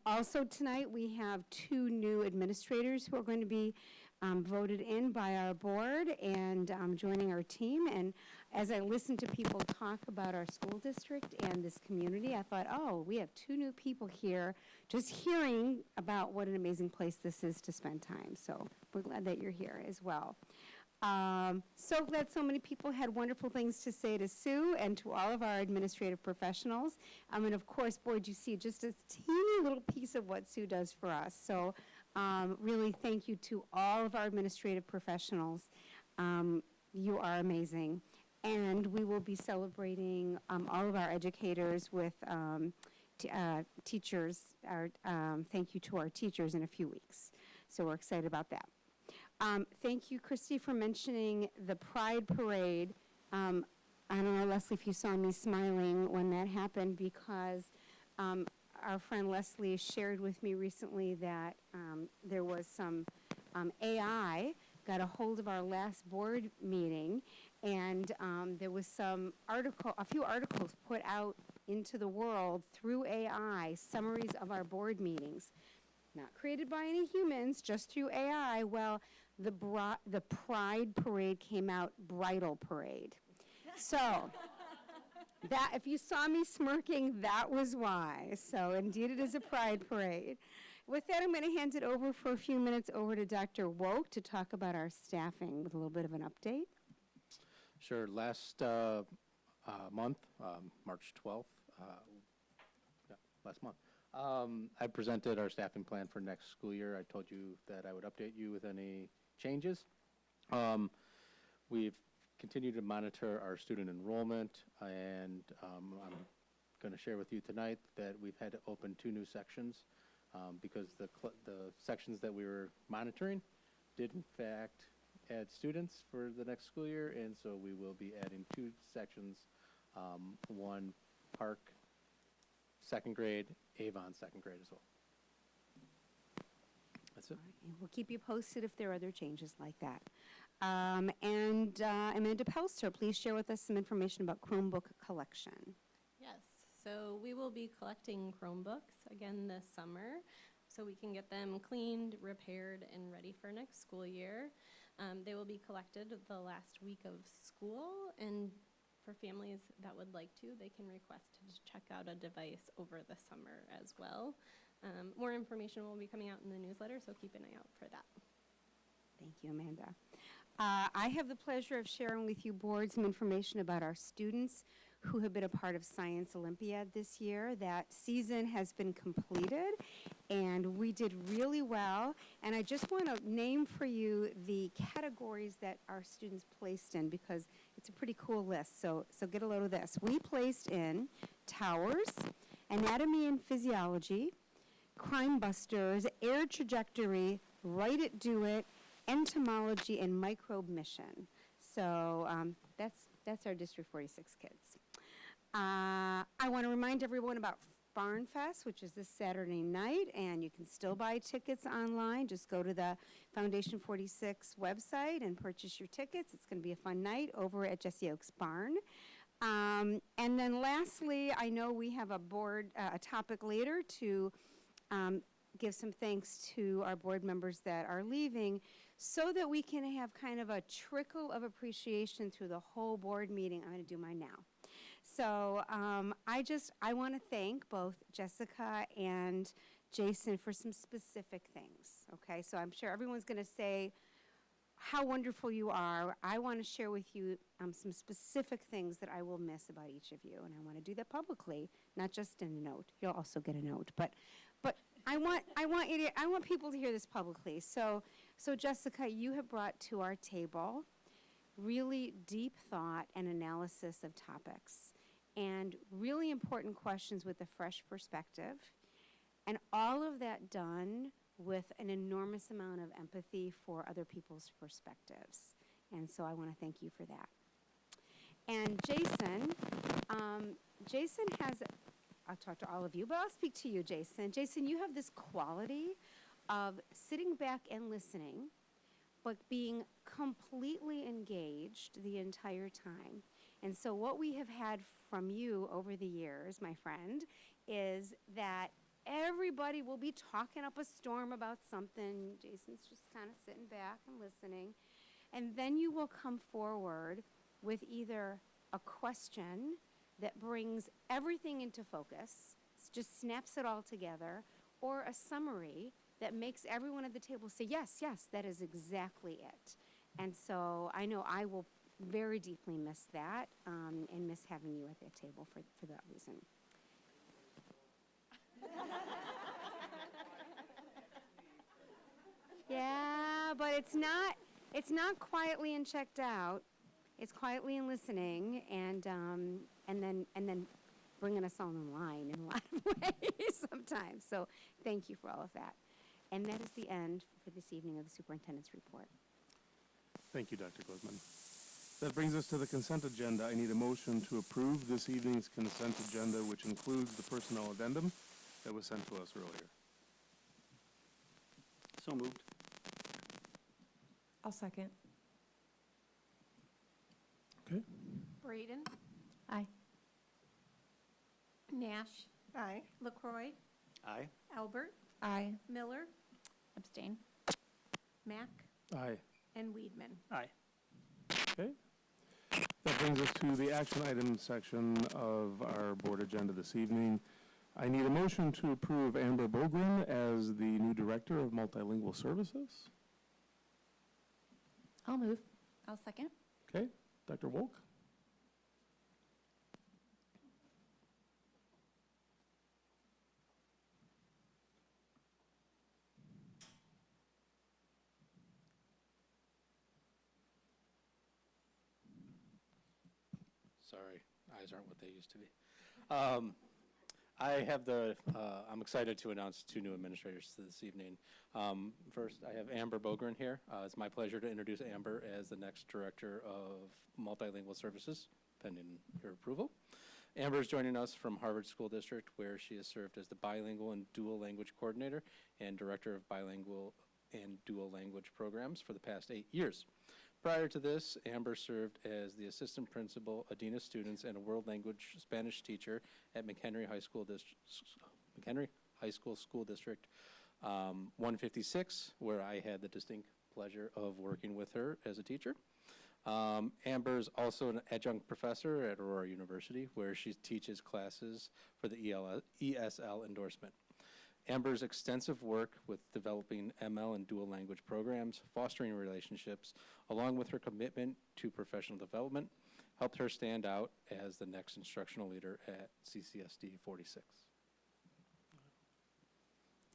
Also tonight we have 2 new administrators who are going to be voted in by our board and joining our team. And as I listened to people talk about our school district and this community, I thought, oh, we have 2 new people here just hearing about what an amazing place this is to spend time. So we're glad that you're here as well. So glad so many people had wonderful things to say to Sue and to all of our administrative professionals. And of course, board, you see just a teeny little piece of what Sue does for us. So really thank you to all of our administrative professionals. You are amazing. And we will be celebrating all of our educators with teachers. Thank you to our teachers in a few weeks. So we're excited about that. Thank you, Christy, for mentioning the Pride Parade. I don't know, Leslie, if you saw me smiling when that happened, because our friend Leslie shared with me recently that there was some AI got a hold of our last board meeting, and there was a few articles put out into the world through AI, summaries of our board meetings. Not created by any humans, just through AI. Well, the Pride Parade came out Bridal Parade. So That, if you saw me smirking, that was why. So indeed, it is a pride parade. With that, I'm going to hand it over for a few minutes over to Dr. Woke to talk about our staffing with a little bit of an update. Sure. Last month, March 12th, last month, I presented our staffing plan for next school year. I told you that I would update you with any changes. We've continued to monitor our student enrollment, and I'm going to share with you tonight that we've had to open 2 new sections because the sections that we were monitoring did in fact add students for the next school year, and so we will be adding 2 sections, one Park 2nd grade, Avon 2nd grade as well. That's it. And we'll keep you posted if there are other changes like that. Amanda Pelster, please share with us some information about Chromebook collection. Yes, so we will be collecting Chromebooks again this summer so we can get them cleaned, repaired, and ready for next school year. They will be collected the last week of school, and for families that would like to, they can request to check out a device over the summer as well. More information will be coming out in the newsletter, so keep an eye out for that. Thank you, Amanda. I have the pleasure of sharing with you, board, some information about our students who have been a part of Science Olympiad this year. That season has been completed, and we did really well. And I just want to name for you the categories that our students placed in, because it's a pretty cool list. So get a load of this. We placed in Towers, Anatomy and Physiology, Crime Busters, Air Trajectory, Write It, Do It, Entomology, and Microbe Mission. So that's our District 46 kids. I want to remind everyone about Barn Fest, which is this Saturday night, and you can still buy tickets online. Just go to the Foundation 46 website and purchase your tickets. It's going to be a fun night over at Jesse Oaks Barn. And then lastly, I know we have a topic later to give some thanks to our board members that are leaving, so that we can have kind of a trickle of appreciation through the whole board meeting. I'm going to do mine now. So I want to thank both Jessica and Jason for some specific things, okay? So I'm sure everyone's going to say how wonderful you are. I want to share with you some specific things that I will miss about each of you, and I want to do that publicly, not just in a note. You'll also get a note, but I want people to hear this publicly. So Jessica, you have brought to our table really deep thought and analysis of topics, and really important questions with a fresh perspective, and all of that done with an enormous amount of empathy for other people's perspectives. And so I want to thank you for that. And Jason, Jason has, I'll talk to all of you, but I'll speak to you, Jason. Jason, you have this quality of sitting back and listening, but being completely engaged the entire time. And so what we have had from you over the years, my friend, is that everybody will be talking up a storm about something. Jason's just kind of sitting back and listening. And then you will come forward with either a question that brings everything into focus, just snaps it all together, or a summary that makes everyone at the table say, yes, yes, that is exactly it. And so I know I will very deeply miss that, and miss having you at that table for that reason. Yeah, but it's not quietly and checked out. It's quietly and listening, and then bringing us all in line in a lot of ways sometimes. So thank you for all of that. And that is the end for this evening of the superintendent's report. Thank you, Dr. Guzman. That brings us to the consent agenda. I need a motion to approve this evening's consent agenda, which includes the personnel addendum that was sent to us earlier. So moved. I'll second. Okay. Braden? Aye. Nash? Aye. LaCroix? Aye. Albert? Aye. Miller? Abstain. Mack? Aye. And Weedman? Aye. Okay. That brings us to the action item section of our board agenda this evening. I need a motion to approve Amber Bogren as the new Director of Multilingual Services. I'll move. I'll second. Okay, Dr. Wolk? Sorry, eyes aren't what they used to be. I'm excited to announce two new administrators this evening. First, I have Amber Bogren here. It's my pleasure to introduce Amber as the next Director of Multilingual Services, pending your approval. Amber is joining us from Harvard School District, where she has served as the Bilingual and Dual Language Coordinator and Director of Bilingual and Dual Language Programs for the past 8 years. Prior to this, Amber served as the Assistant Principal, Adina Students, and a World Language Spanish teacher at McHenry High School School District 156, where I had the distinct pleasure of working with her as a teacher. Amber is also an adjunct professor at Aurora University, where she teaches classes for the ESL endorsement. Amber's extensive work with developing ML and dual language programs, fostering relationships, along with her commitment to professional development, helped her stand out as the next instructional leader at CCSD 46.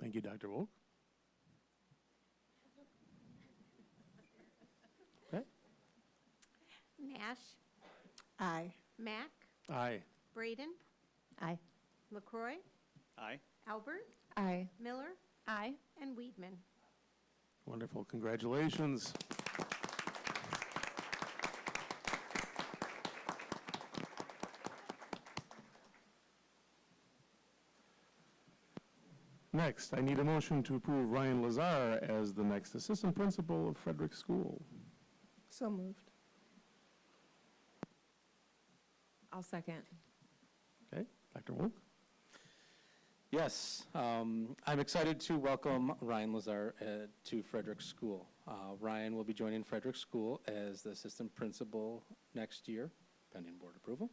Thank you, Dr. Wolk. Okay. Nash, Aye. Mack, Aye. Braden, Aye. LaCroy, Aye. Albert, Aye. Miller, Aye. and Weedman. Wonderful, congratulations. Next, I need a motion to approve Ryan Lazar as the next Assistant Principal of Frederick School. So moved. I'll second. Okay, Dr. Wolk? Yes, I'm excited to welcome Ryan Lazar to Frederick School. Ryan will be joining Frederick School as the assistant principal next year, pending board approval.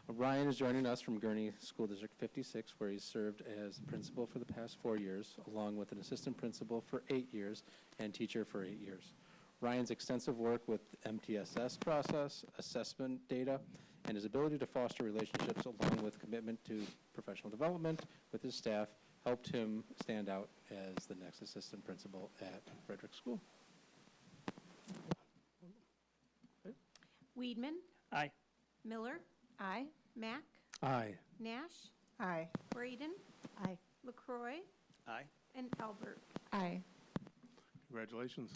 Ryan is joining us from Gurnee School District 56, where he's served as principal for the past 4 years, along with an assistant principal for 8 years and teacher for 8 years. Ryan's extensive work with MTSS process, assessment data, and his ability to foster relationships along with commitment to professional development with his staff helped him stand out as the next assistant principal at Frederick School. Weedman, Aye. Miller, Aye. Mack, Aye. Nash, Aye. Braden, Aye. LaCroy, Aye. and Albert. Aye. Congratulations.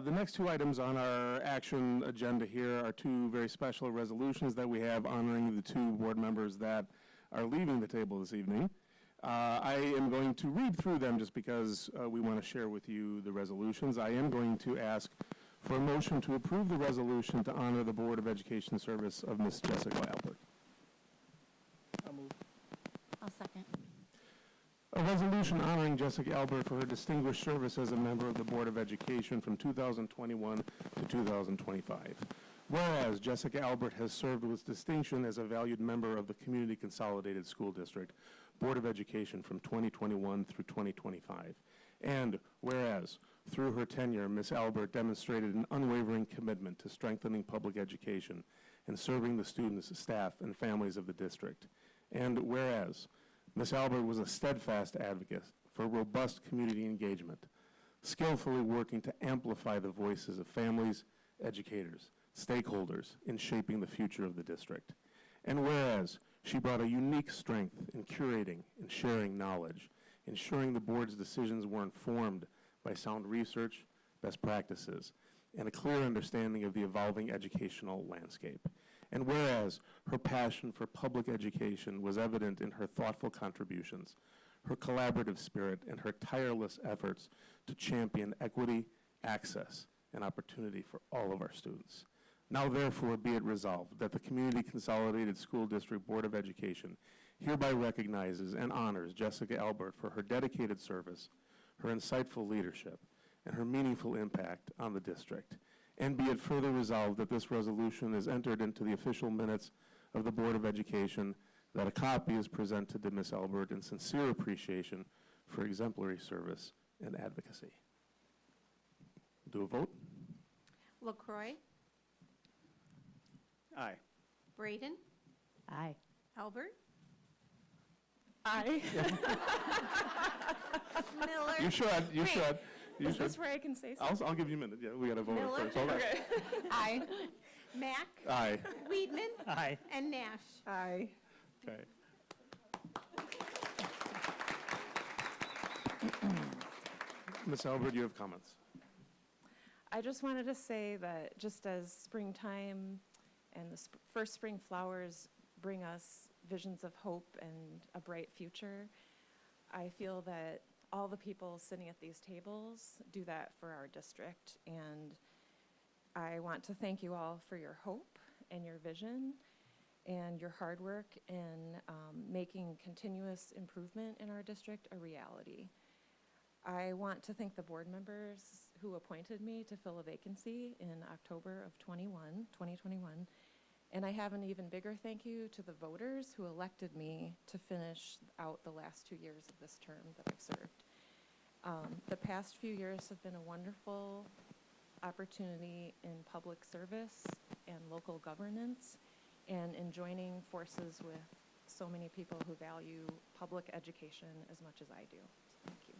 The next two items on our action agenda here are two very special resolutions that we have honoring the two board members that are leaving the table this evening. I am going to read through them just because we want to share with you the resolutions. I am going to ask for a motion to approve the resolution to honor the Board of Education service of Ms. Jessica Albert. I'll move. I'll second. A resolution honoring Jessica Albert for her distinguished service as a member of the Board of Education from 2021 to 2025. Whereas Jessica Albert has served with distinction as a valued member of the Community Consolidated School District Board of Education from 2021 through 2025. And whereas through her tenure, Ms. Albert demonstrated an unwavering commitment to strengthening public education and serving the students, staff, and families of the district. And whereas Ms. Albert was a steadfast advocate for robust community engagement, skillfully working to amplify the voices of families, educators, stakeholders in shaping the future of the district. And whereas she brought a unique strength in curating and sharing knowledge, ensuring the board's decisions were informed by sound research, best practices, and a clear understanding of the evolving educational landscape. And whereas her passion for public education was evident in her thoughtful contributions, her collaborative spirit, and her tireless efforts to champion equity, access, and opportunity for all of our students. Now therefore be it resolved that the Community Consolidated School District Board of Education hereby recognizes and honors Jessica Albert for her dedicated service, her insightful leadership, and her meaningful impact on the district. And be it further resolved that this resolution is entered into the official minutes of the Board of Education, that a copy is presented to Ms. Albert in sincere appreciation for exemplary service and advocacy. Do a vote. LaCroix, Aye. Braden, Aye. Albert, Aye. Miller. You should, you Wait, should. You Is should. this where I can say something? I'll give you a minute. Yeah, we got to vote Miller? first. Hold on. Aye. Mack, Aye. Weedman, Aye. and Nash. Aye. Okay. Ms. Albert, you have comments. I just wanted to say that just as springtime and the first spring flowers bring us visions of hope and a bright future, I feel that all the people sitting at these tables do that for our district. And I want to thank you all for your hope and your vision and your hard work in making continuous improvement in our district a reality. I want to thank the board members who appointed me to fill a vacancy in October of 2021. And I have an even bigger thank you to the voters who elected me to finish out the last 2 years of this term that I've served. The past few years have been a wonderful opportunity in public service and local governance, and in joining forces with so many people who value public education as much as I do. Thank you.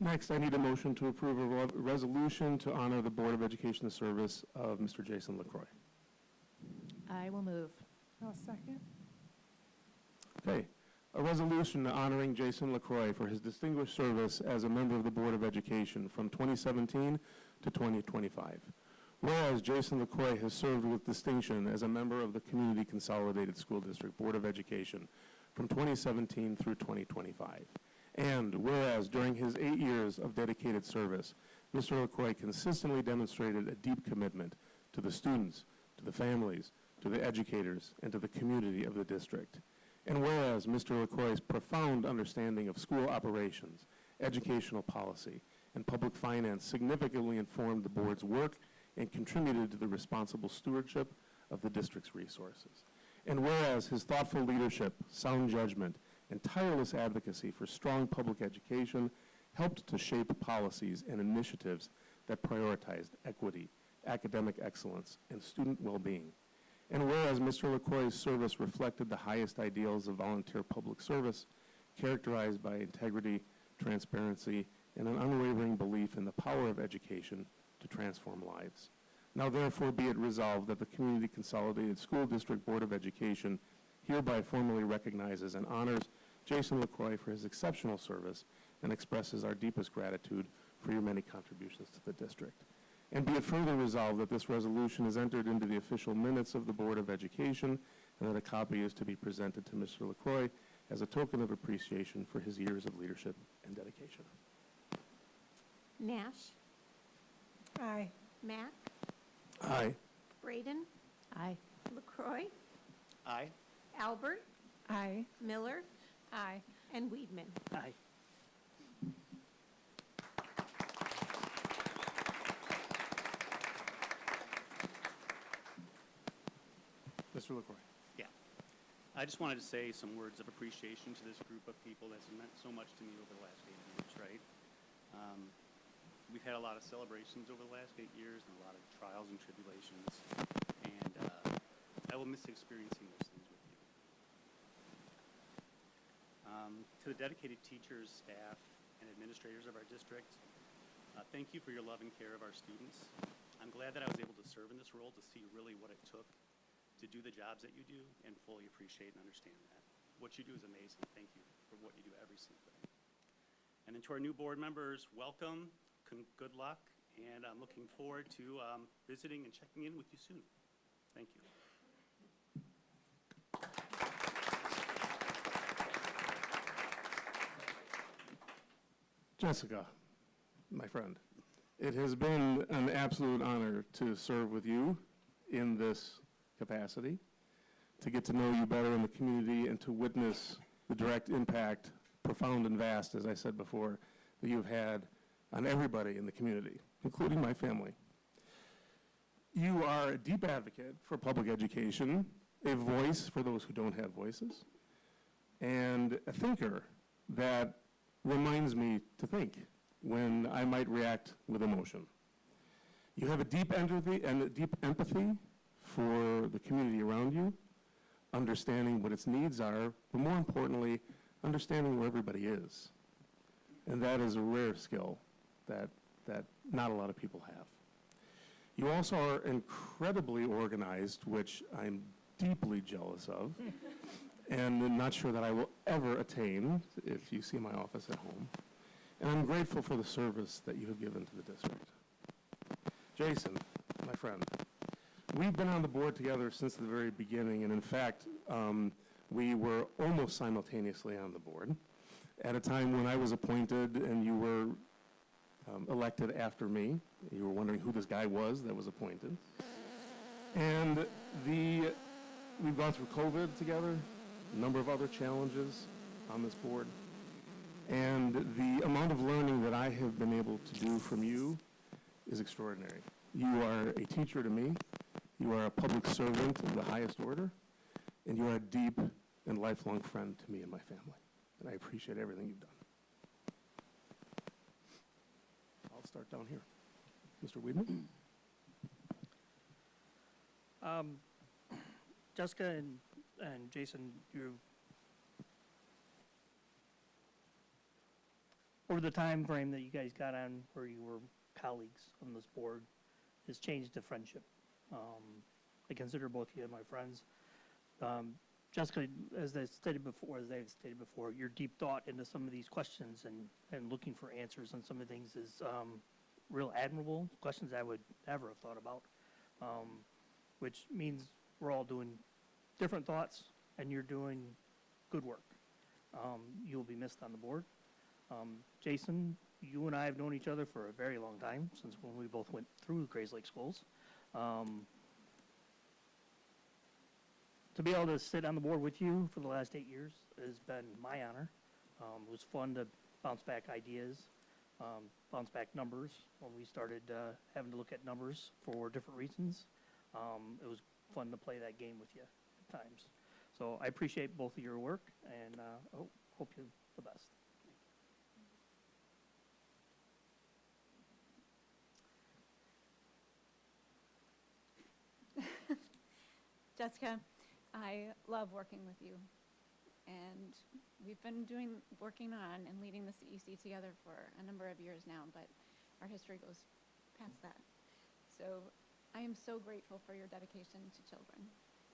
Next, I need a motion to approve a resolution to honor the Board of Education service of Mr. Jason LaCroix. I will move. I'll second. Okay. A resolution honoring Jason LaCroix for his distinguished service as a member of the Board of Education from 2017 to 2025. Whereas Jason LaCroix has served with distinction as a member of the Community Consolidated School District Board of Education from 2017 through 2025. And whereas during his 8 years of dedicated service, Mr. LaCroix consistently demonstrated a deep commitment to the students, to the families, to the educators, and to the community of the district. And whereas Mr. LaCroix's profound understanding of school operations, educational policy, and public finance significantly informed the board's work and contributed to the responsible stewardship of the district's resources. And whereas his thoughtful leadership, sound judgment, and tireless advocacy for strong public education helped to shape policies and initiatives that prioritized equity, academic excellence, and student well-being. And whereas Mr. LaCroix's service reflected the highest ideals of volunteer public service, characterized by integrity, transparency, and an unwavering belief in the power of education to transform lives. Now therefore be it resolved that the Community Consolidated School District Board of Education hereby formally recognizes and honors Jason LaCroix for his exceptional service and expresses our deepest gratitude for your many contributions to the district. And be it further resolved that this resolution is entered into the official minutes of the Board of Education and that a copy is to be presented to Mr. LaCroix as a token of appreciation for his years of leadership and dedication. Nash, Aye. Mack, Aye. Braden, Aye. LaCroix, Aye. Albert, Aye. Miller, Aye. and Weedman. Aye. Mr. LaCroix. Yeah. I just wanted to say some words of appreciation to this group of people that's meant so much to me over the last 8 years, right? We've had a lot of celebrations over the last 8 years and a lot of trials and tribulations, and I will miss experiencing those things with you. To the dedicated teachers, staff, and administrators of our district, thank you for your love and care of our students. I'm glad that I was able to serve in this role to see really what it took to do the jobs that you do and fully appreciate and understand that. What you do is amazing. Thank you for what you do every single day. And then to our new board members, welcome, good luck, and I'm looking forward to visiting and checking in with you soon. Thank you. Jessica, my friend, it has been an absolute honor to serve with you in this capacity, to get to know you better in the community, and to witness the direct impact, profound and vast, as I said before, that you've had on everybody in the community, including my family. You are a deep advocate for public education, a voice for those who don't have voices, and a thinker that reminds me to think when I might react with emotion. You have a deep empathy and a deep empathy for the community around you, understanding what its needs are, but more importantly, understanding where everybody is. And that is a rare skill that not a lot of people have. You also are incredibly organized, which I'm deeply jealous of, and I'm not sure that I will ever attain if you see my office at home. And I'm grateful for the service that you have given to the district. Jason, my friend, we've been on the board together since the very beginning, and in fact, we were almost simultaneously on the board at a time when I was appointed and you were elected after me. You were wondering who this guy was that was appointed. And we've gone through COVID together, a number of other challenges on this board. And the amount of learning that I have been able to do from you is extraordinary. You are a teacher to me. You are a public servant of the highest order. And you are a deep and lifelong friend to me and my family. And I appreciate everything you've done. I'll start down here. Mr. Weedman? Jessica and Jason, over the time frame that you guys got on where you were colleagues on this board has changed to friendship. I consider both of you my friends. Jessica, as they've stated before, your deep thought into some of these questions and looking for answers on some of the things is real admirable, questions I would never have thought about, which means we're all doing different thoughts and you're doing good work. You'll be missed on the board. Jason, you and I have known each other for a very long time, since when we both went through Grays Lake Schools. To be able to sit on the board with you for the last 8 years has been my honor. It was fun to bounce back ideas, bounce back numbers when we started having to look at numbers for different reasons. It was fun to play that game with you at times. So I appreciate both of your work, and hope you're the best. Jessica, I love working with you, and we've been working on and leading the CEC together for a number of years now, but our history goes past that. So I am so grateful for your dedication to children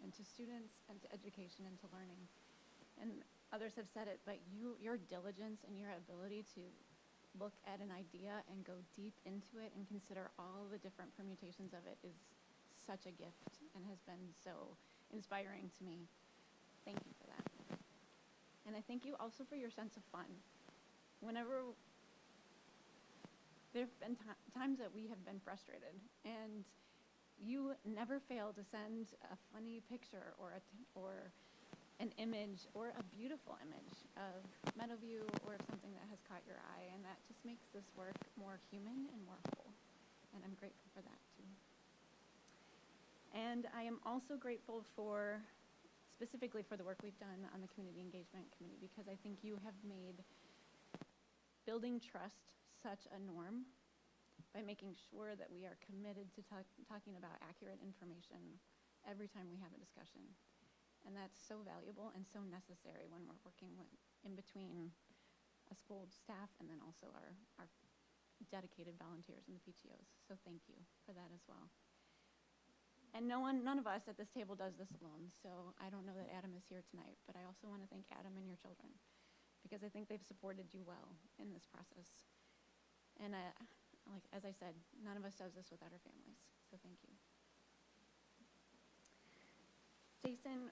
and to students and to education and to learning. And others have said it, but your diligence and your ability to look at an idea and go deep into it and consider all the different permutations of it is such a gift and has been so inspiring to me. Thank you for that. And I thank you also for your sense of fun. Whenever there have been times that we have been frustrated, and you never fail to send a funny picture or an image or a beautiful image of Meadowview or something that has caught your eye, and that just makes this work more human and more whole. And I'm grateful for that too. And I am also grateful specifically for the work we've done on the Community Engagement Committee, because I think you have made building trust such a norm by making sure that we are committed to talking about accurate information every time we have a discussion. And that's so valuable and so necessary when we're working in between a school staff and then also our dedicated volunteers in the PTOs. So thank you for that as well. And none of us at this table does this alone, so I don't know that Adam is here tonight, but I also want to thank Adam and your children, because I think they've supported you well in this process. And as I said, none of us does this without our families, so thank you. Jason,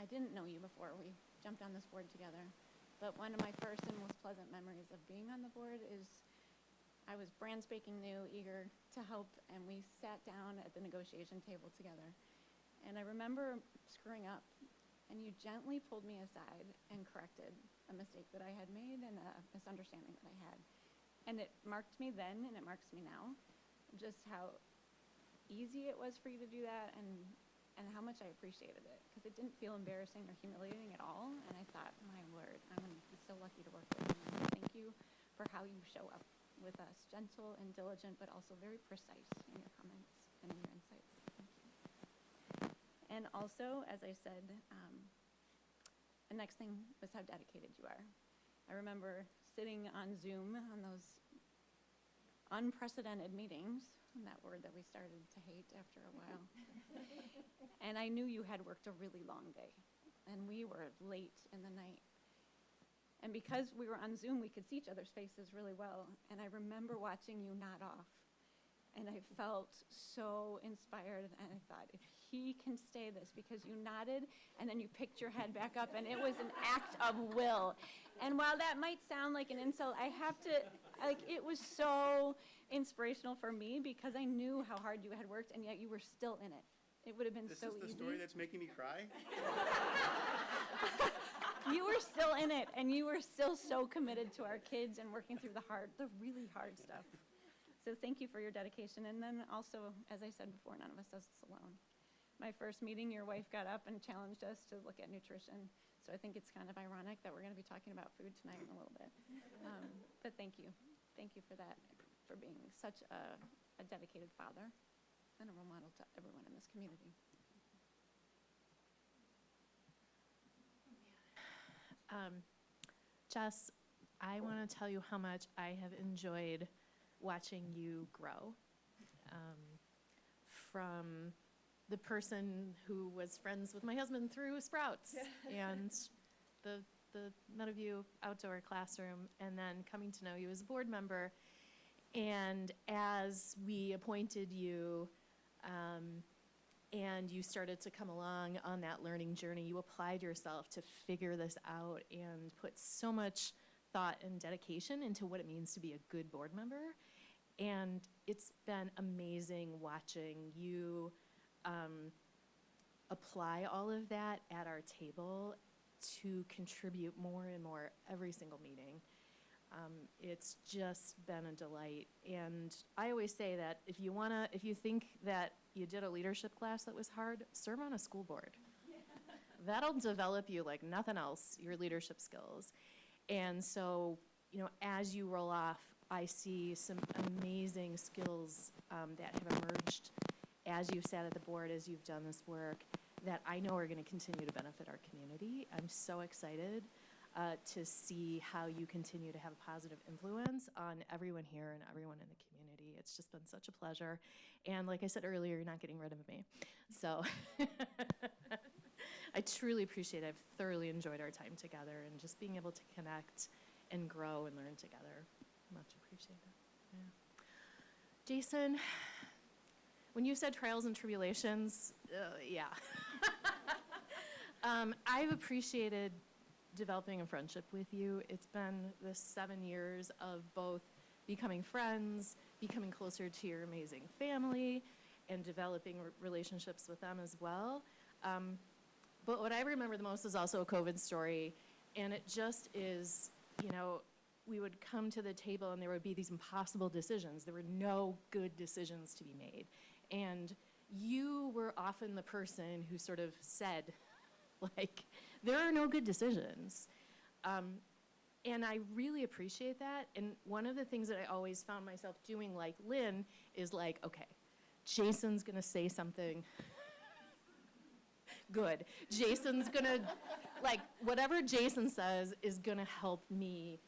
I didn't know you before we jumped on this board together, but one of my first and most pleasant memories of being on the board is I was brand spanking new, eager to help, and we sat down at the negotiation table together. And I remember screwing up, and you gently pulled me aside and corrected a mistake that I had made and a misunderstanding that I had. And it marked me then, and it marks me now, just how easy it was for you to do that, and how much I appreciated it, because it didn't feel embarrassing or humiliating at all. And I thought, my word, I'm going to be so lucky to work with you. And thank you for how you show up with us, gentle and diligent, but also very precise in your comments and in your insights. Thank you. And also, as I said, the next thing was how dedicated you are. I remember sitting on Zoom on those unprecedented meetings, that word that we started to hate after a while. And I knew you had worked a really long day, and we were late in the night. And because we were on Zoom, we could see each other's faces really well. And I remember watching you nod off. And I felt so inspired. And I thought, if he can stay this, because you nodded and then you picked your head back up, and it was an act of will. And while that might sound like an insult, I have to, it was so inspirational for me, because I knew how hard you had worked, and yet you were still in it. It would have been so easy. This is the story that's making me cry? You were still in it, and you were still so committed to our kids and working through the really hard stuff. So thank you for your dedication. And then also, as I said before, none of us does this alone. My first meeting, your wife got up and challenged us to look at nutrition. So I think it's kind of ironic that we're going to be talking about food tonight in a little bit. But thank you. Thank you for that, for being such a dedicated father and a role model to everyone in this community. Jess, I want to tell you how much I have enjoyed watching you grow. From the person who was friends with my husband through Sprouts and the Meadowview outdoor classroom, and then coming to know you as a board member. And as we appointed you, and you started to come along on that learning journey, you applied yourself to figure this out and put so much thought and dedication into what it means to be a good board member. And it's been amazing watching you apply all of that at our table to contribute more and more every single meeting. It's just been a delight. And I always say that if you think that you did a leadership class that was hard, serve on a school board. That'll develop you like nothing else, your leadership skills. And so, as you roll off, I see some amazing skills that have emerged as you've sat at the board, as you've done this work, that I know are going to continue to benefit our community. I'm so excited to see how you continue to have a positive influence on everyone here and everyone in the community. It's just been such a pleasure. And like I said earlier, you're not getting rid of me. So I truly appreciate it. I've thoroughly enjoyed our time together and just being able to connect and grow and learn together. Much appreciated. Yeah. Jason, when you said trials and tribulations, yeah. I've appreciated developing a friendship with you. It's been the 7 years of both becoming friends, becoming closer to your amazing family, and developing relationships with them as well. But what I remember the most is also a COVID story, and it just is, we would come to the table and there would be these impossible decisions. There were no good decisions to be made. And you were often the person who sort of said, there are no good decisions. And I really appreciate that. And one of the things that I always found myself doing, like Lynn, is okay, Jason's gonna say something good. Jason's gonna, whatever Jason says is gonna help me,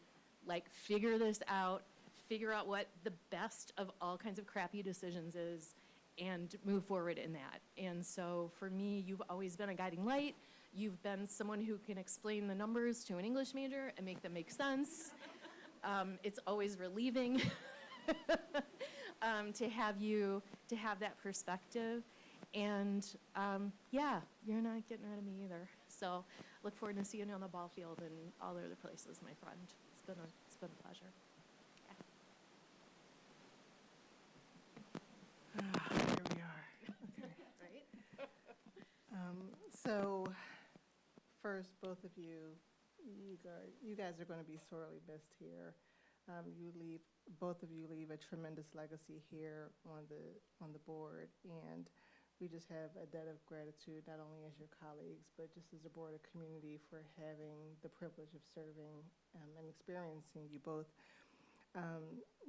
figure this out, figure out what the best of all kinds of crappy decisions is, and move forward in that. And so for me, you've always been a guiding light. You've been someone who can explain the numbers to an English major and make them make sense. It's always relieving to have that perspective. And yeah, you're not getting rid of me either. So look forward to seeing you on the ball field and all the other places, my friend. It's been a pleasure. Yeah. So, first, both of you, you guys are going to be sorely missed here. Both of you leave a tremendous legacy here on the board, and we just have a debt of gratitude, not only as your colleagues, but just as a board of community for having the privilege of serving and experiencing you both.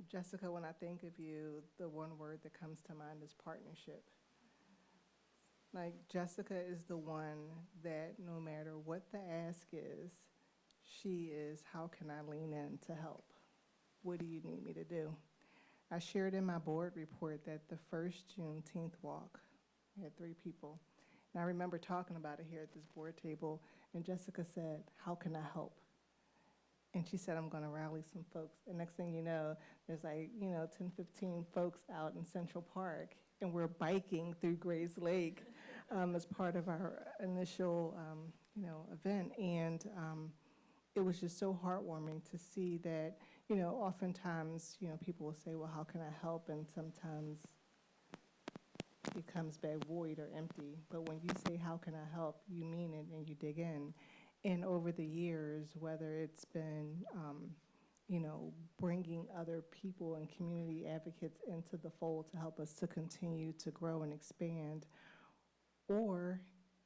Jessica, when I think of you, the one word that comes to mind is partnership. Like, Jessica is the one that no matter what the ask is, she is, how can I lean in to help? What do you need me to do? I shared in my board report that the first Juneteenth walk, we had 3 people. And I remember talking about it here at this board table, and Jessica said, how can I help? And she said, I'm going to rally some folks. And next thing you know, there's like, 10, 15 folks out in Central Park, and we're biking through Grays Lake as part of our initial, event. And it was just so heartwarming to see that, oftentimes, people will say, well, how can I help? And sometimes it comes back void or empty. But when you say, how can I help, you mean it and you dig in. And over the years, whether it's been, bringing other people and community advocates into the fold to help us to continue to grow and expand, or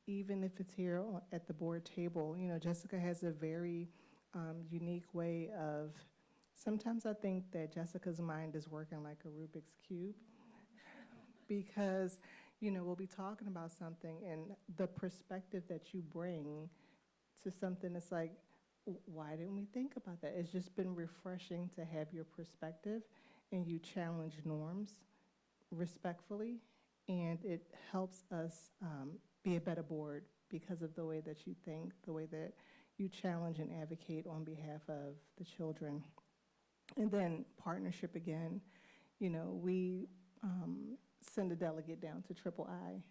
even if it's here at the board table, Jessica has a very unique way of, sometimes I think that Jessica's mind is working like a Rubik's Cube because, we'll be talking about something and the perspective that you bring to something that's like, why didn't we think about that? It's just been refreshing to have your perspective and you challenge norms respectfully, and it helps us be a better board because of the way that you think, the way that you challenge and advocate on behalf of the children. And then partnership again, we send a delegate down to III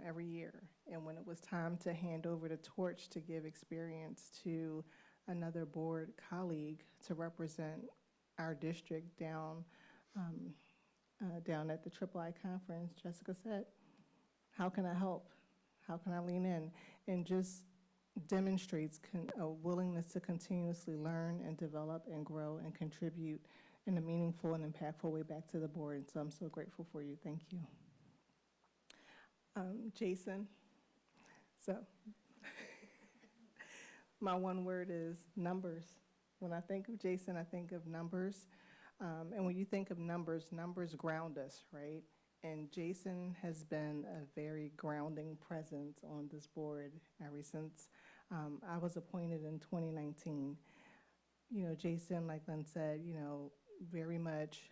every year. And when it was time to hand over the torch to give experience to another board colleague to represent our district down at the III conference, Jessica said, how can I help? How can I lean in? And just demonstrates a willingness to continuously learn and develop and grow and contribute in a meaningful and impactful way back to the board. So I'm so grateful for you. Thank you. Jason, so my one word is numbers. When I think of Jason, I think of numbers. And when you think of numbers, numbers ground us, right? And Jason has been a very grounding presence on this board ever since I was appointed in 2019. Jason, like Lynn said, very much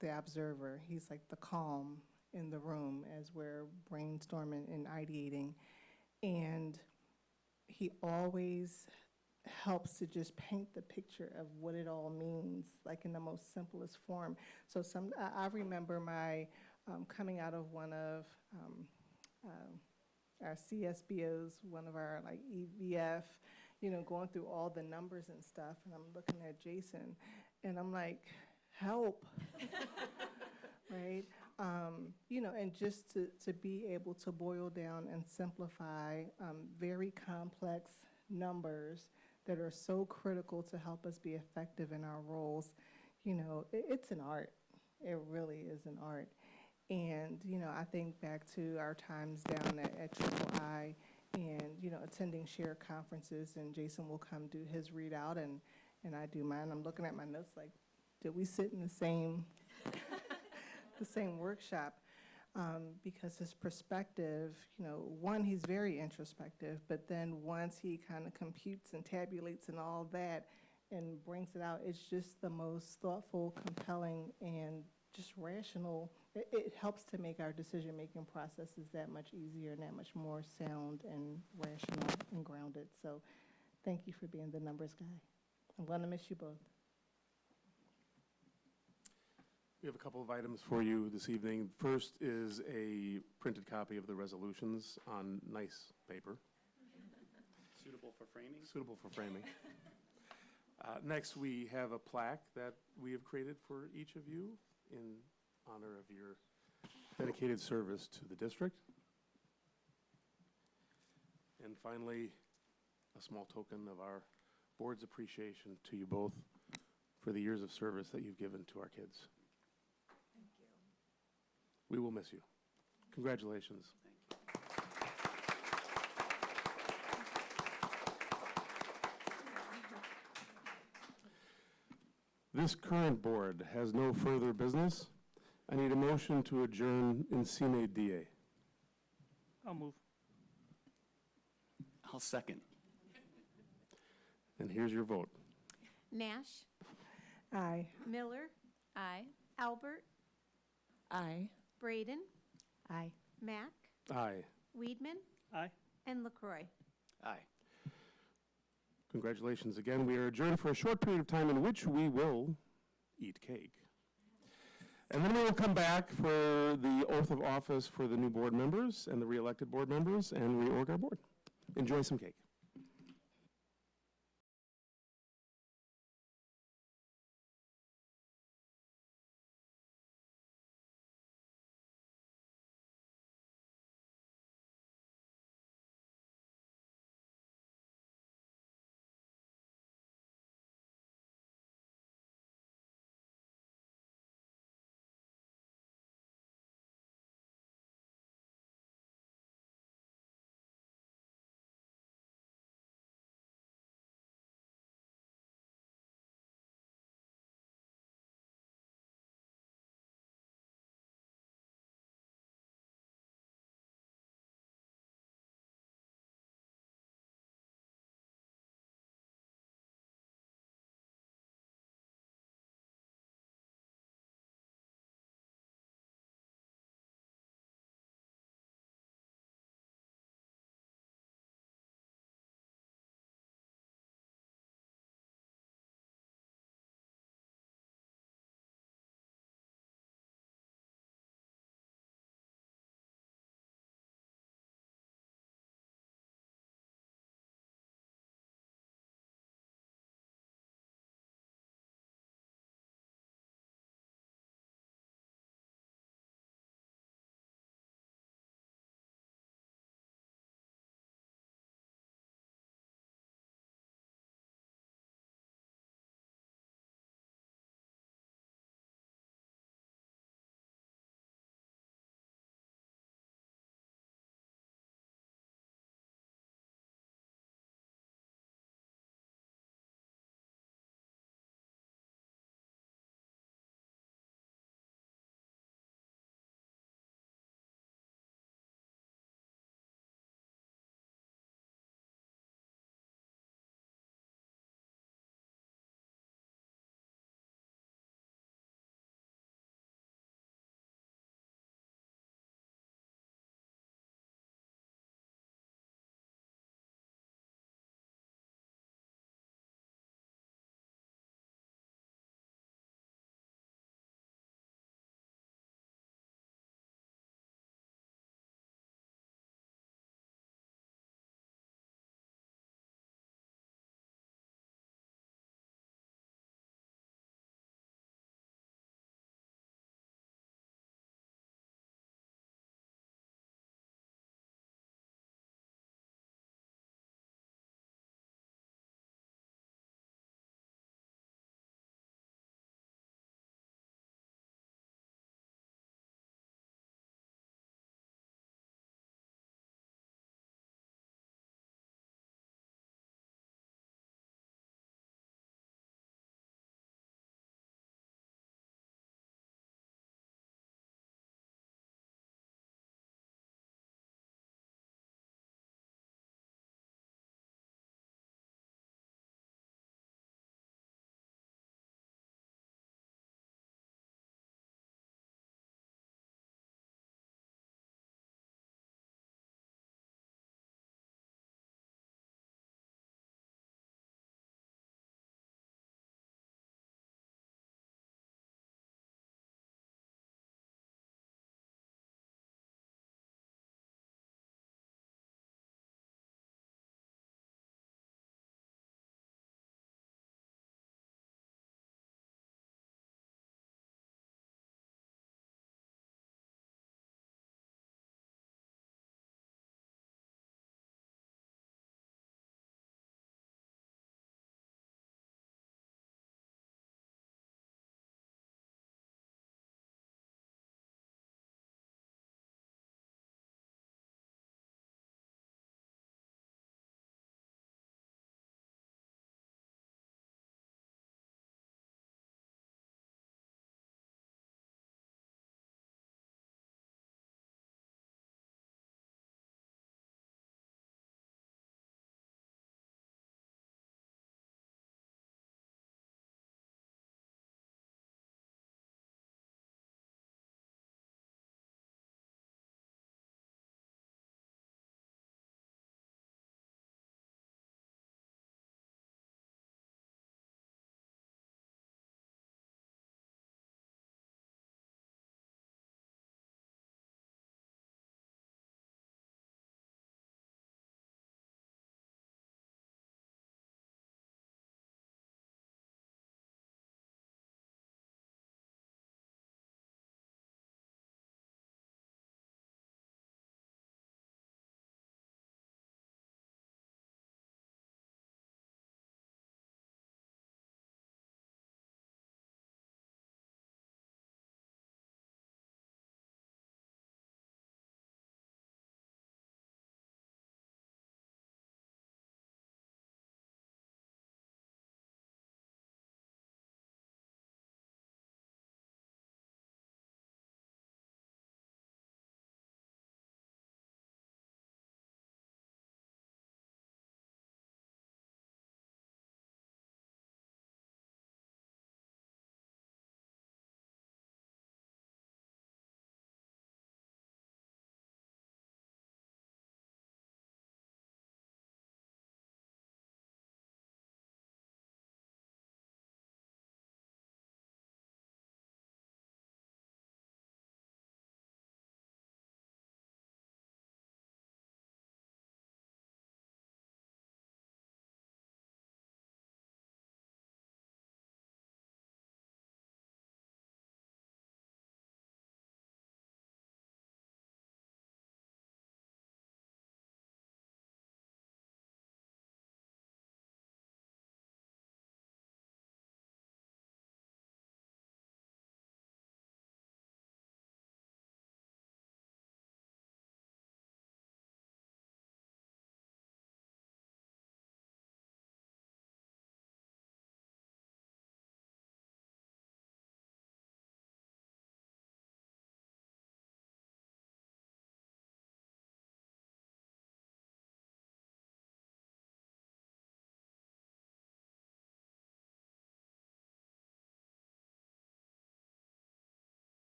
the observer. He's like the calm in the room as we're brainstorming and ideating. And he always helps to just paint the picture of what it all means, like in the most simplest form. So I remember my coming out of one of our CSBOs, one of our like EVF, going through all the numbers and stuff, and I'm looking at Jason, and I'm like, help, right? And just to be able to boil down and simplify very complex numbers that are so critical to help us be effective in our roles, it's an art. It really is an art. And, I think back to our times down at III and, attending shared conferences, and Jason will come do his readout and I do mine. I'm looking at my notes like, did we sit in the same the same workshop? Because his perspective, one, he's very introspective, but then once he kind of computes and tabulates and all that and brings it out, it's just the most thoughtful, compelling, and just rational. It helps to make our decision-making processes that much easier and that much more sound and rational and grounded. So thank you for being the numbers guy. I'm going to miss you both. We have a couple of items for you this evening. First is a printed copy of the resolutions on nice paper. Suitable for framing? Suitable for framing. Next, we have a plaque that we have created for each of you in honor of your dedicated service to the district. And finally, a small token of our board's appreciation to you both for the years of service that you've given to our kids. Thank you. We will miss you. Congratulations. This current board has no further business. I need a motion to adjourn in sine die. I'll move. I'll second. And here's your vote. Nash, Aye. Miller, Aye. Albert, Aye. Braden, Aye. Mack, Aye. Weedman, Aye. and LaCroy. Aye. Congratulations again. We are adjourned for a short period of time in which we will eat cake. And then we will come back for the oath of office for the new board members and the re-elected board members and reorg our board. Enjoy some cake.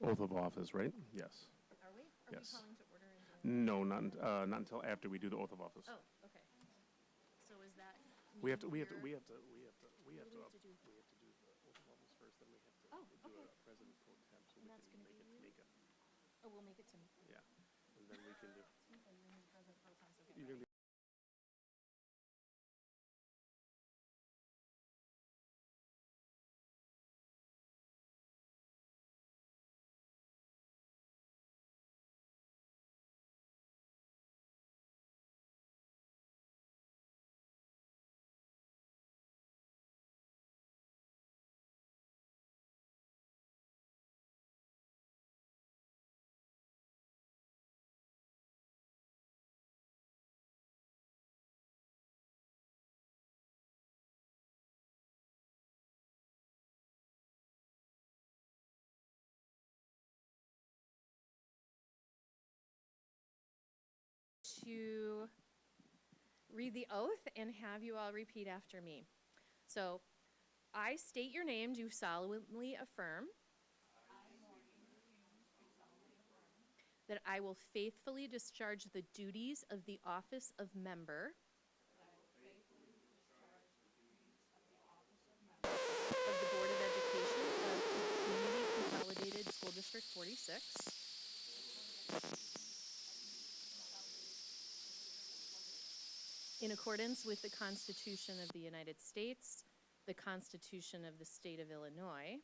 oath of office, right? Yes. Are we? Are Yes. we calling to order and doing? No, not until after we do the oath of office. Oh, okay. So is that? We have to mean do the we're- oath of office first, then we have to Oh, do okay. a president pro tem, so And we that's can gonna make it be you? Tamika. Oh, we'll make it to. Yeah, and then we can do. Tamika, you're gonna be president pro tem, so get You're ready. gonna be To read the oath and have you all repeat after me. So, I state your name, do solemnly affirm that I will faithfully discharge the duties of the office of member of the Board of Education of Community Consolidated School District 46. In accordance with the Constitution of the United States, the Constitution of the State of Illinois,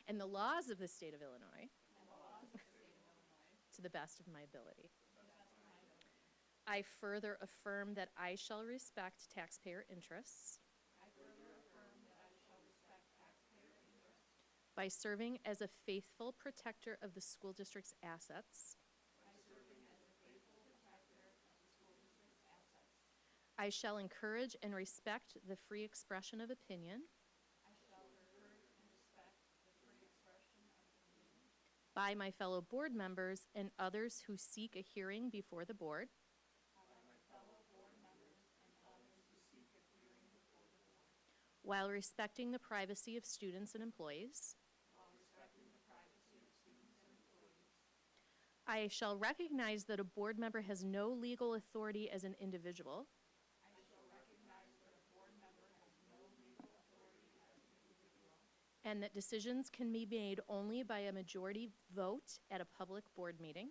and the laws of the State of Illinois, to the best of my ability. I further affirm that I shall respect taxpayer interests by serving as a faithful protector of the school district's assets. I shall encourage and respect the free expression of opinion by my fellow board members and others who seek a hearing before the board. While respecting the privacy of students and employees. I shall recognize that a board member has no legal authority as an individual. And that decisions can be made only by a majority vote at a public board meeting.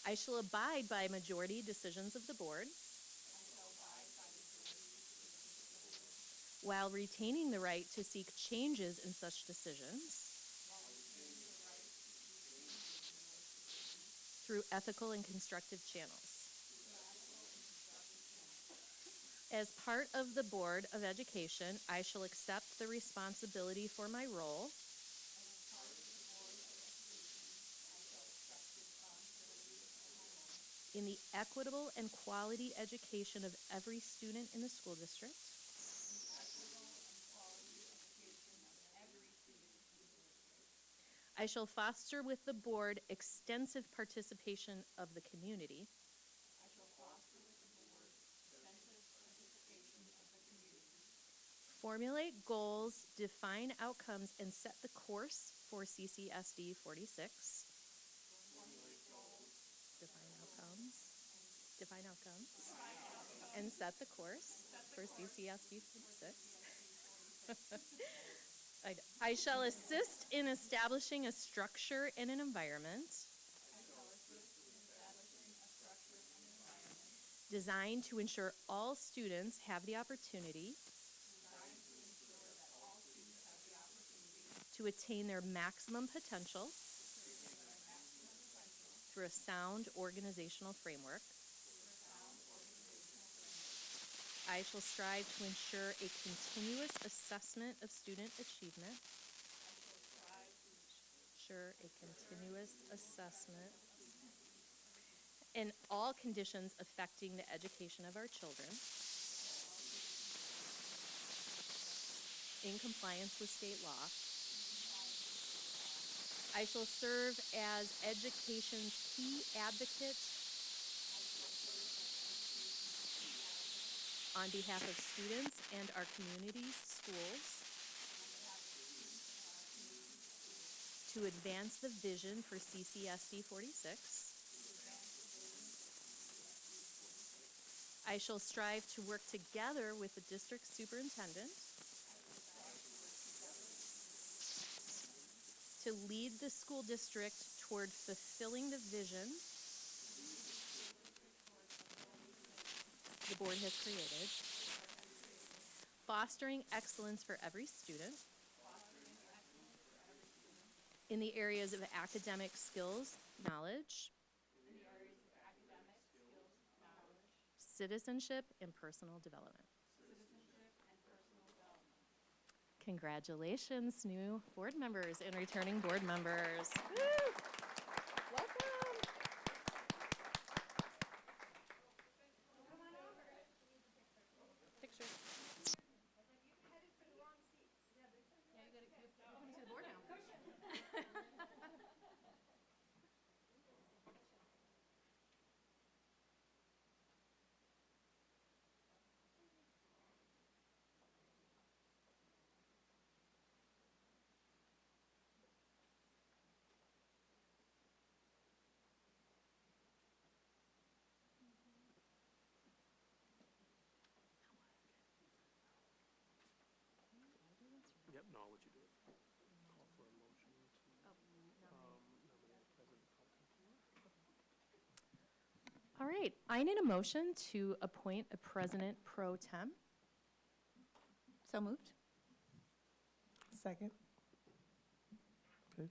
I shall abide by majority decisions of the board while retaining the right to seek changes in such decisions through ethical and constructive channels. As part of the Board of Education, I shall accept the responsibility for my role in the equitable and quality education of every student in the school district. I shall foster with the board extensive participation of the community formulate goals, define outcomes, and set the course for CCSD 46. Define outcomes, and set the course for CCSD 46. I shall assist in establishing a structure and an environment designed to ensure all students have the opportunity to attain their maximum potential through a sound organizational framework. I shall strive to ensure a continuous assessment of student achievement. In all conditions affecting the education of our children in compliance with state law. I shall serve as education's key advocate on behalf of students and our community's schools to advance the vision for CCSD 46. I shall strive to work together with the district superintendent to lead the school district toward fulfilling the vision the board has created, fostering excellence for every student in the areas of academic skills, knowledge, citizenship, and personal development. Congratulations, new board members and returning board members. Woo! Welcome. Picture. Yeah, you're coming to the board now. Yep, no, I'll let you do it. Call for a motion to nominate President Pro Tem. All right, I need a motion to appoint a president pro tem. So moved. Second. Okay.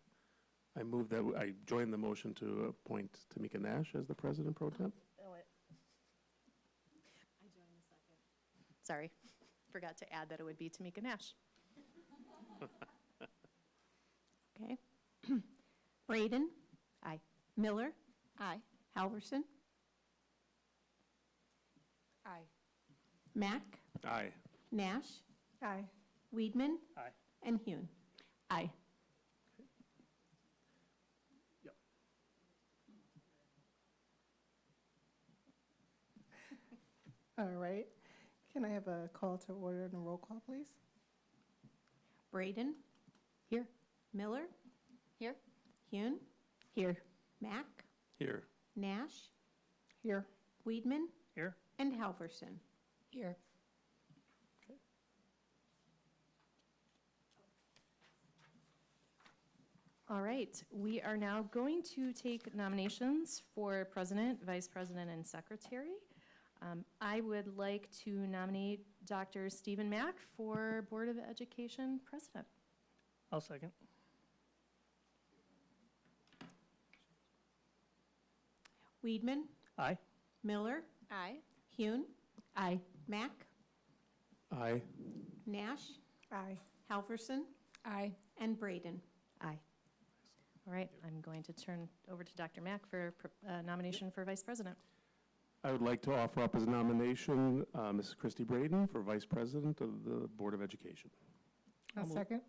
I move that I join the motion to appoint Tamika Nash as the President Pro Tem. Sorry, forgot to add that it would be Tamika Nash. Okay. Braden? Aye. Miller? Aye. Halverson? Aye. Mack? Aye. Nash? Aye. Weedman? Aye. And Hune? Aye. Yep. All right. Can I have a call to order and a roll call, please? Braden? Here. Miller? Here. Hune? Here. Mack? Here. Nash? Here. Weedman? Here. And Halverson? Here. All right, we are now going to take nominations for president, vice president, and secretary. I would like to nominate Dr. Stephen Mack for Board of Education president. I'll second. Weedman? Aye. Miller? Aye. Hune? Aye. Mack? Aye. Nash? Aye. Halverson? Aye. And Braden? Aye. All right, I'm going to turn over to Dr. Mack for nomination for vice president. I would like to offer up as a nomination Mrs. Christy Braden for Vice President of the Board of Education. I'll second.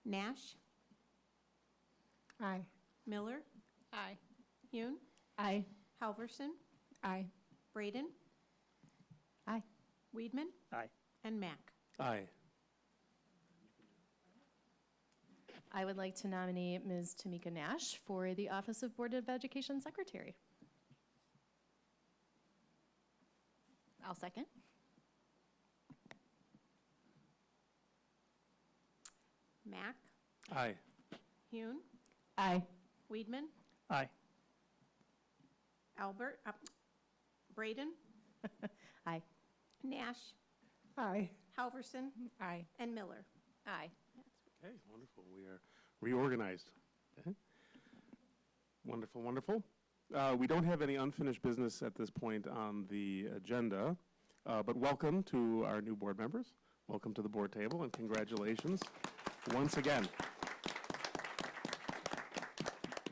Nash? Aye. Miller? Aye. Hune? Aye. Halverson? Aye. Braden? Aye. Weedman? Aye. And Mack? Aye. I would like to nominate Ms. Tamika Nash for the Office of Board of Education Secretary. I'll second. Mack? Aye. Hune? Aye. Weedman? Aye. Albert? Braden? Aye. Nash? Aye. Halverson? Aye. And Miller? Aye. Okay, wonderful. We are reorganized. Okay. Wonderful, wonderful. We don't have any unfinished business at this point on the agenda, but welcome to our new board members. Welcome to the board table, and congratulations once again.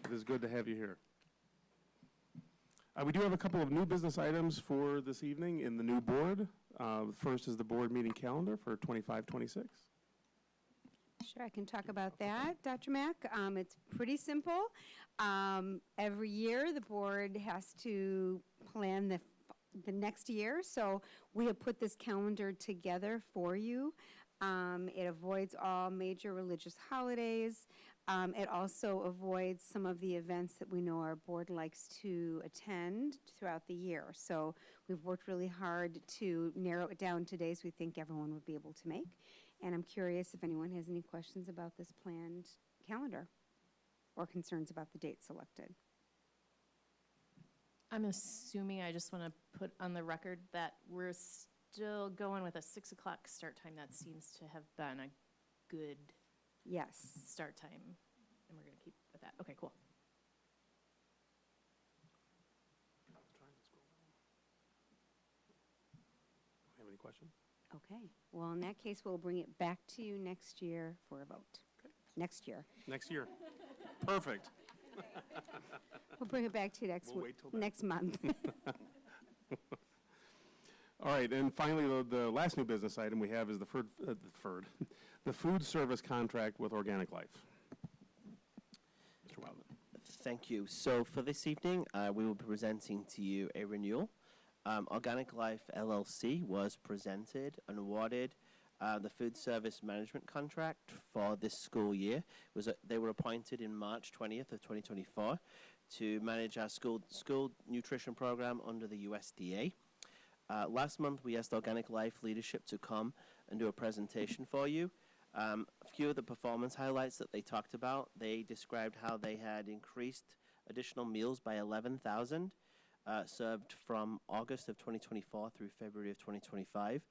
It is good to have you here. We do have a couple of new business items for this evening in the new board. First is the board meeting calendar for 25-26. Sure, I can talk about that, Dr. Mack. It's pretty simple. Every year, the board has to plan the next year, so we have put this calendar together for you. It avoids all major religious holidays. It also avoids some of the events that we know our board likes to attend throughout the year. So we've worked really hard to narrow it down to days we think everyone would be able to make. And I'm curious if anyone has any questions about this planned calendar or concerns about the date selected. I'm assuming, I just want to put on the record that we're still going with a 6 o'clock start time. That seems to have been a good start time, and we're going to keep with that. Okay, cool. Have any questions? Okay, well, in that case, we'll bring it back to you next year for a vote. Okay. Next year. Next year. Perfect. We'll bring it back to you We'll wait till then. next month. All right, and finally, the last new business item we have is the food service contract with Organic Life. Mr. Wildman. Thank you. So for this evening, we will be presenting to you a renewal. Organic Life LLC was presented and awarded the food service management contract for this school year. They were appointed in March 20th of 2024 to manage our school nutrition program under the USDA. Last month, we asked Organic Life leadership to come and do a presentation for you. A few of the performance highlights that they talked about, they described how they had increased additional meals by 11,000 served from August of 2024 through February of 2025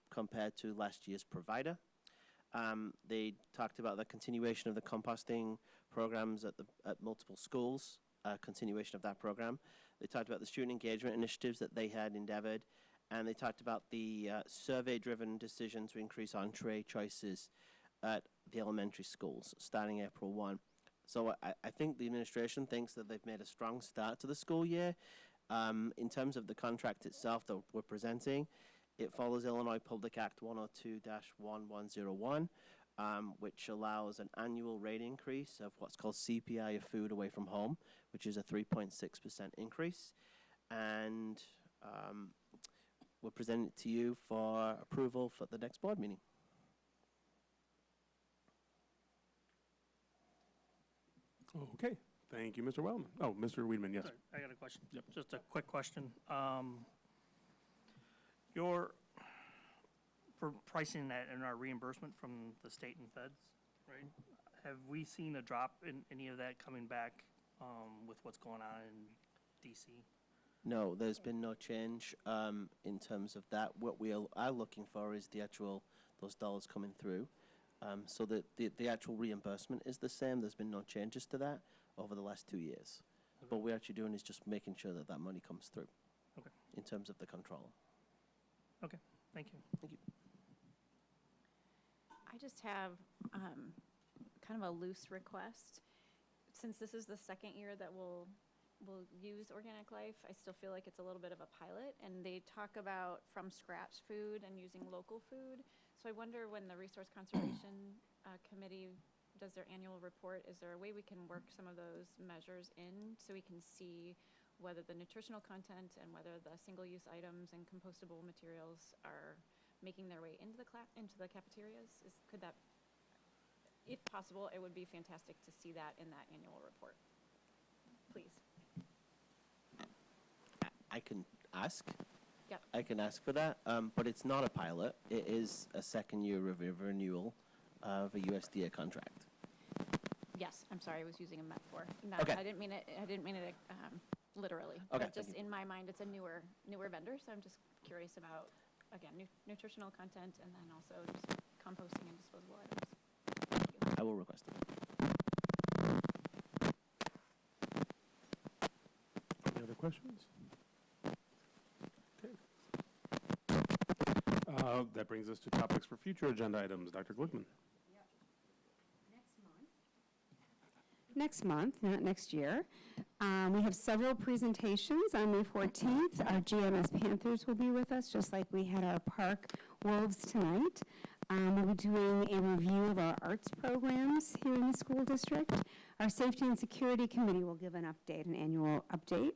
compared to last year's provider. They talked about the continuation of the composting programs at multiple schools, continuation of that program. They talked about the student engagement initiatives that they had endeavored, and they talked about the survey-driven decision to increase entree choices at the elementary schools starting April 1. So I think the administration thinks that they've made a strong start to the school year. In terms of the contract itself that we're presenting, it follows Illinois Public Act 102-1101, which allows an annual rate increase of what's called CPI of food away from home, which is a 3.6% increase. And we'll present it to you for approval for the next board meeting. Okay, thank you, Mr. Wellman. Oh, Mr. Weedman, yes. Sorry, I got a question. Yep. Just a quick question. For pricing that and our reimbursement from the state and feds, right? Have we seen a drop in any of that coming back with what's going on in DC? No, there's been no change in terms of that. What we are looking for is those dollars coming through. So that the actual reimbursement is the same. There's been no changes to that over the last 2 years. Okay. What we're actually doing is just making sure that money comes through. Okay. In terms of the control. Okay, thank you. Thank you. I just have kind of a loose request. Since this is the second year that we'll use Organic Life, I still feel like it's a little bit of a pilot, and they talk about from scratch food and using local food. So I wonder, when the Resource Conservation Committee does their annual report, is there a way we can work some of those measures in so we can see whether the nutritional content and whether the single-use items and compostable materials are making their way into the cafeterias? Could that, if possible, it would be fantastic to see that in that annual report. Please. I can ask. Yep. I can ask for that, but it's not a pilot. It is a second year of renewal of a USDA contract. Yes, I'm sorry, I was using a metaphor. No, Okay. I didn't mean it literally. Okay, But just in my mind, it's a newer vendor, so I'm just curious about, again, nutritional content, and then also just composting and disposable items. Thank you. I will request it. Any other questions? Okay. That brings us to topics for future agenda items. Dr. Glickman. Next month, not next year, we have several presentations. On May 14th, our GMS Panthers will be with us, just like we had our Park Wolves tonight. We'll be doing a review of our arts programs here in the school district. Our Safety and Security Committee will give an update, an annual update.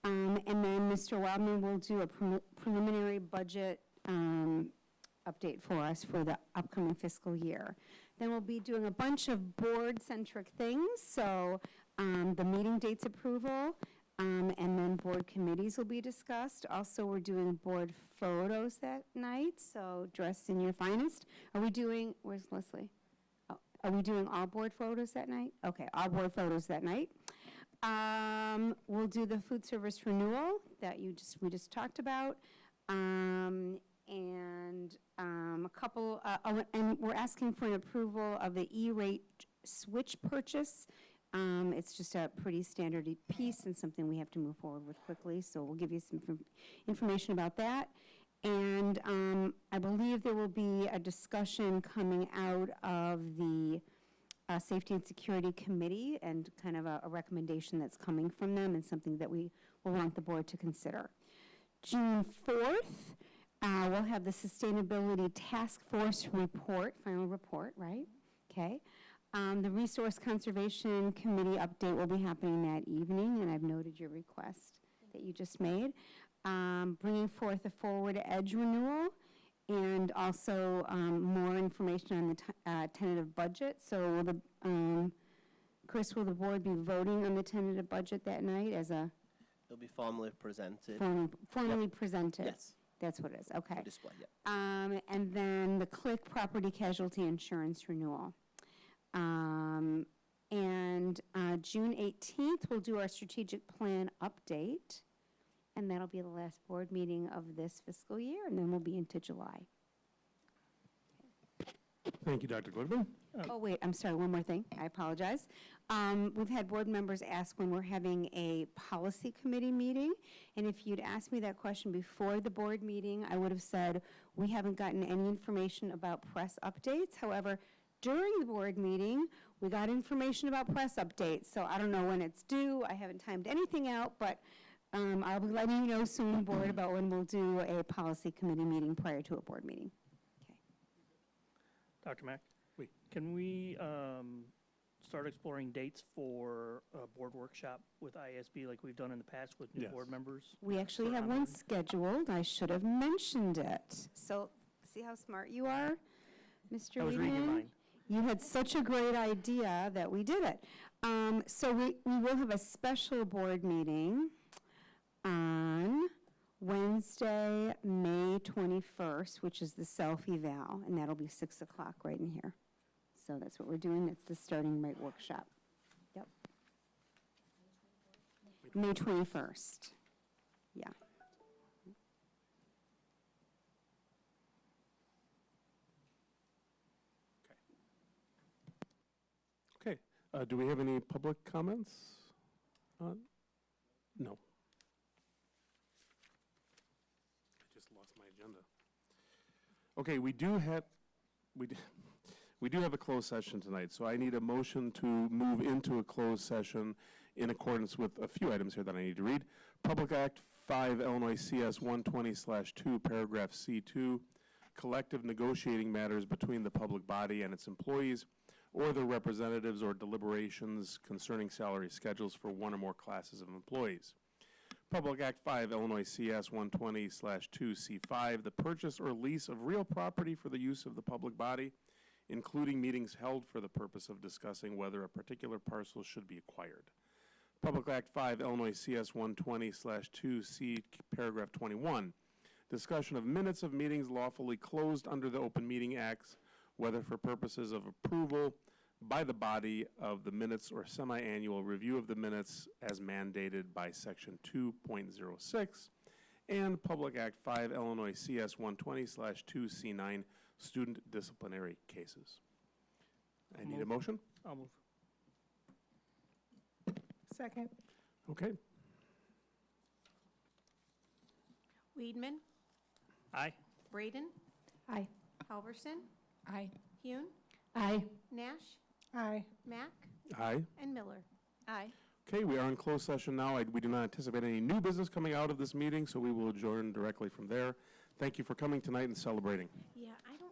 And then Mr. Wildman will do a preliminary budget update for us for the upcoming fiscal year. Then we'll be doing a bunch of board-centric things, so the meeting dates approval, and then board committees will be discussed. Also, we're doing board photos that night, so dress in your finest. Are we doing, where's Leslie? Oh, are we doing all board photos that night? Okay, all board photos that night. We'll do the food service renewal that we just talked about. And a couple, and we're asking for an approval of the E-rate switch purchase. It's just a pretty standard piece and something we have to move forward with quickly, so we'll give you some information about that. And I believe there will be a discussion coming out of the Safety and Security Committee and kind of a recommendation that's coming from them and something that we will want the board to consider. June 4th, we'll have the Sustainability Task Force report, final report, right? Okay. The Resource Conservation Committee update will be happening that evening, and I've noted your request that you just made. Bringing forth the Forward Edge renewal, and also more information on the tentative budget. So will the, Chris, will the board be voting on the tentative budget that night as a? It'll be formally presented. Formally presented? Yes. That's what it is, okay. For display, yep. And then the CLIC property casualty insurance renewal. And June 18th, we'll do our strategic plan update. And that'll be the last board meeting of this fiscal year, and then we'll be into July. Thank you, Dr. Glickman. Oh, wait, I'm sorry, one more thing. I apologize. We've had board members ask when we're having a policy committee meeting, and if you'd asked me that question before the board meeting, I would have said we haven't gotten any information about press updates. However, during the board meeting, we got information about press updates, so I don't know when it's due. I haven't timed anything out, but I'll be letting you know soon, board, about when we'll do a policy committee meeting prior to a board meeting. Dr. Mack? Oui. Can we start exploring dates for a board workshop with ISB like we've done in the past with new board members? We actually have one scheduled. I should have mentioned it. So, see how smart you are, Mr. I was reading your mind. You had such a great idea that we did it. So we will have a special board meeting on Wednesday, May 21st, which is the self-eval, and that'll be 6 o'clock right in here. So that's what we're doing. That's the starting right workshop. Yep. May 21st. Yeah. Okay. Do we have any public comments? No. Agenda. Okay, we do have a closed session tonight, so I need a motion to move into a closed session in accordance with a few items here that I need to read. Public Act 5 Illinois CS 120/2 paragraph C2, collective negotiating matters between the public body and its employees or their representatives or deliberations concerning salary schedules for one or more classes of employees. Public Act 5, Illinois CS 120/2 C5, the purchase or lease of real property for the use of the public body, including meetings held for the purpose of discussing whether a particular parcel should be acquired. Public Act 5, Illinois CS 120/2 C, paragraph 21, discussion of minutes of meetings lawfully closed under the Open Meeting Acts, whether for purposes of approval by the body of the minutes or semi-annual review of the minutes as mandated by Section 2.06, and Public Act 5, Illinois CS 120/2 C9, student disciplinary cases. I need a motion? I'll move. Second. Okay. Weedman? Aye. Braden? Aye. Halverson? Aye. Hune? Aye. Nash? Aye. Mack? Aye. And Miller? Aye. Okay, we are in closed session now. We do not anticipate any new business coming out of this meeting, so we will adjourn directly from there. Thank you for coming tonight and celebrating. Yeah, I don't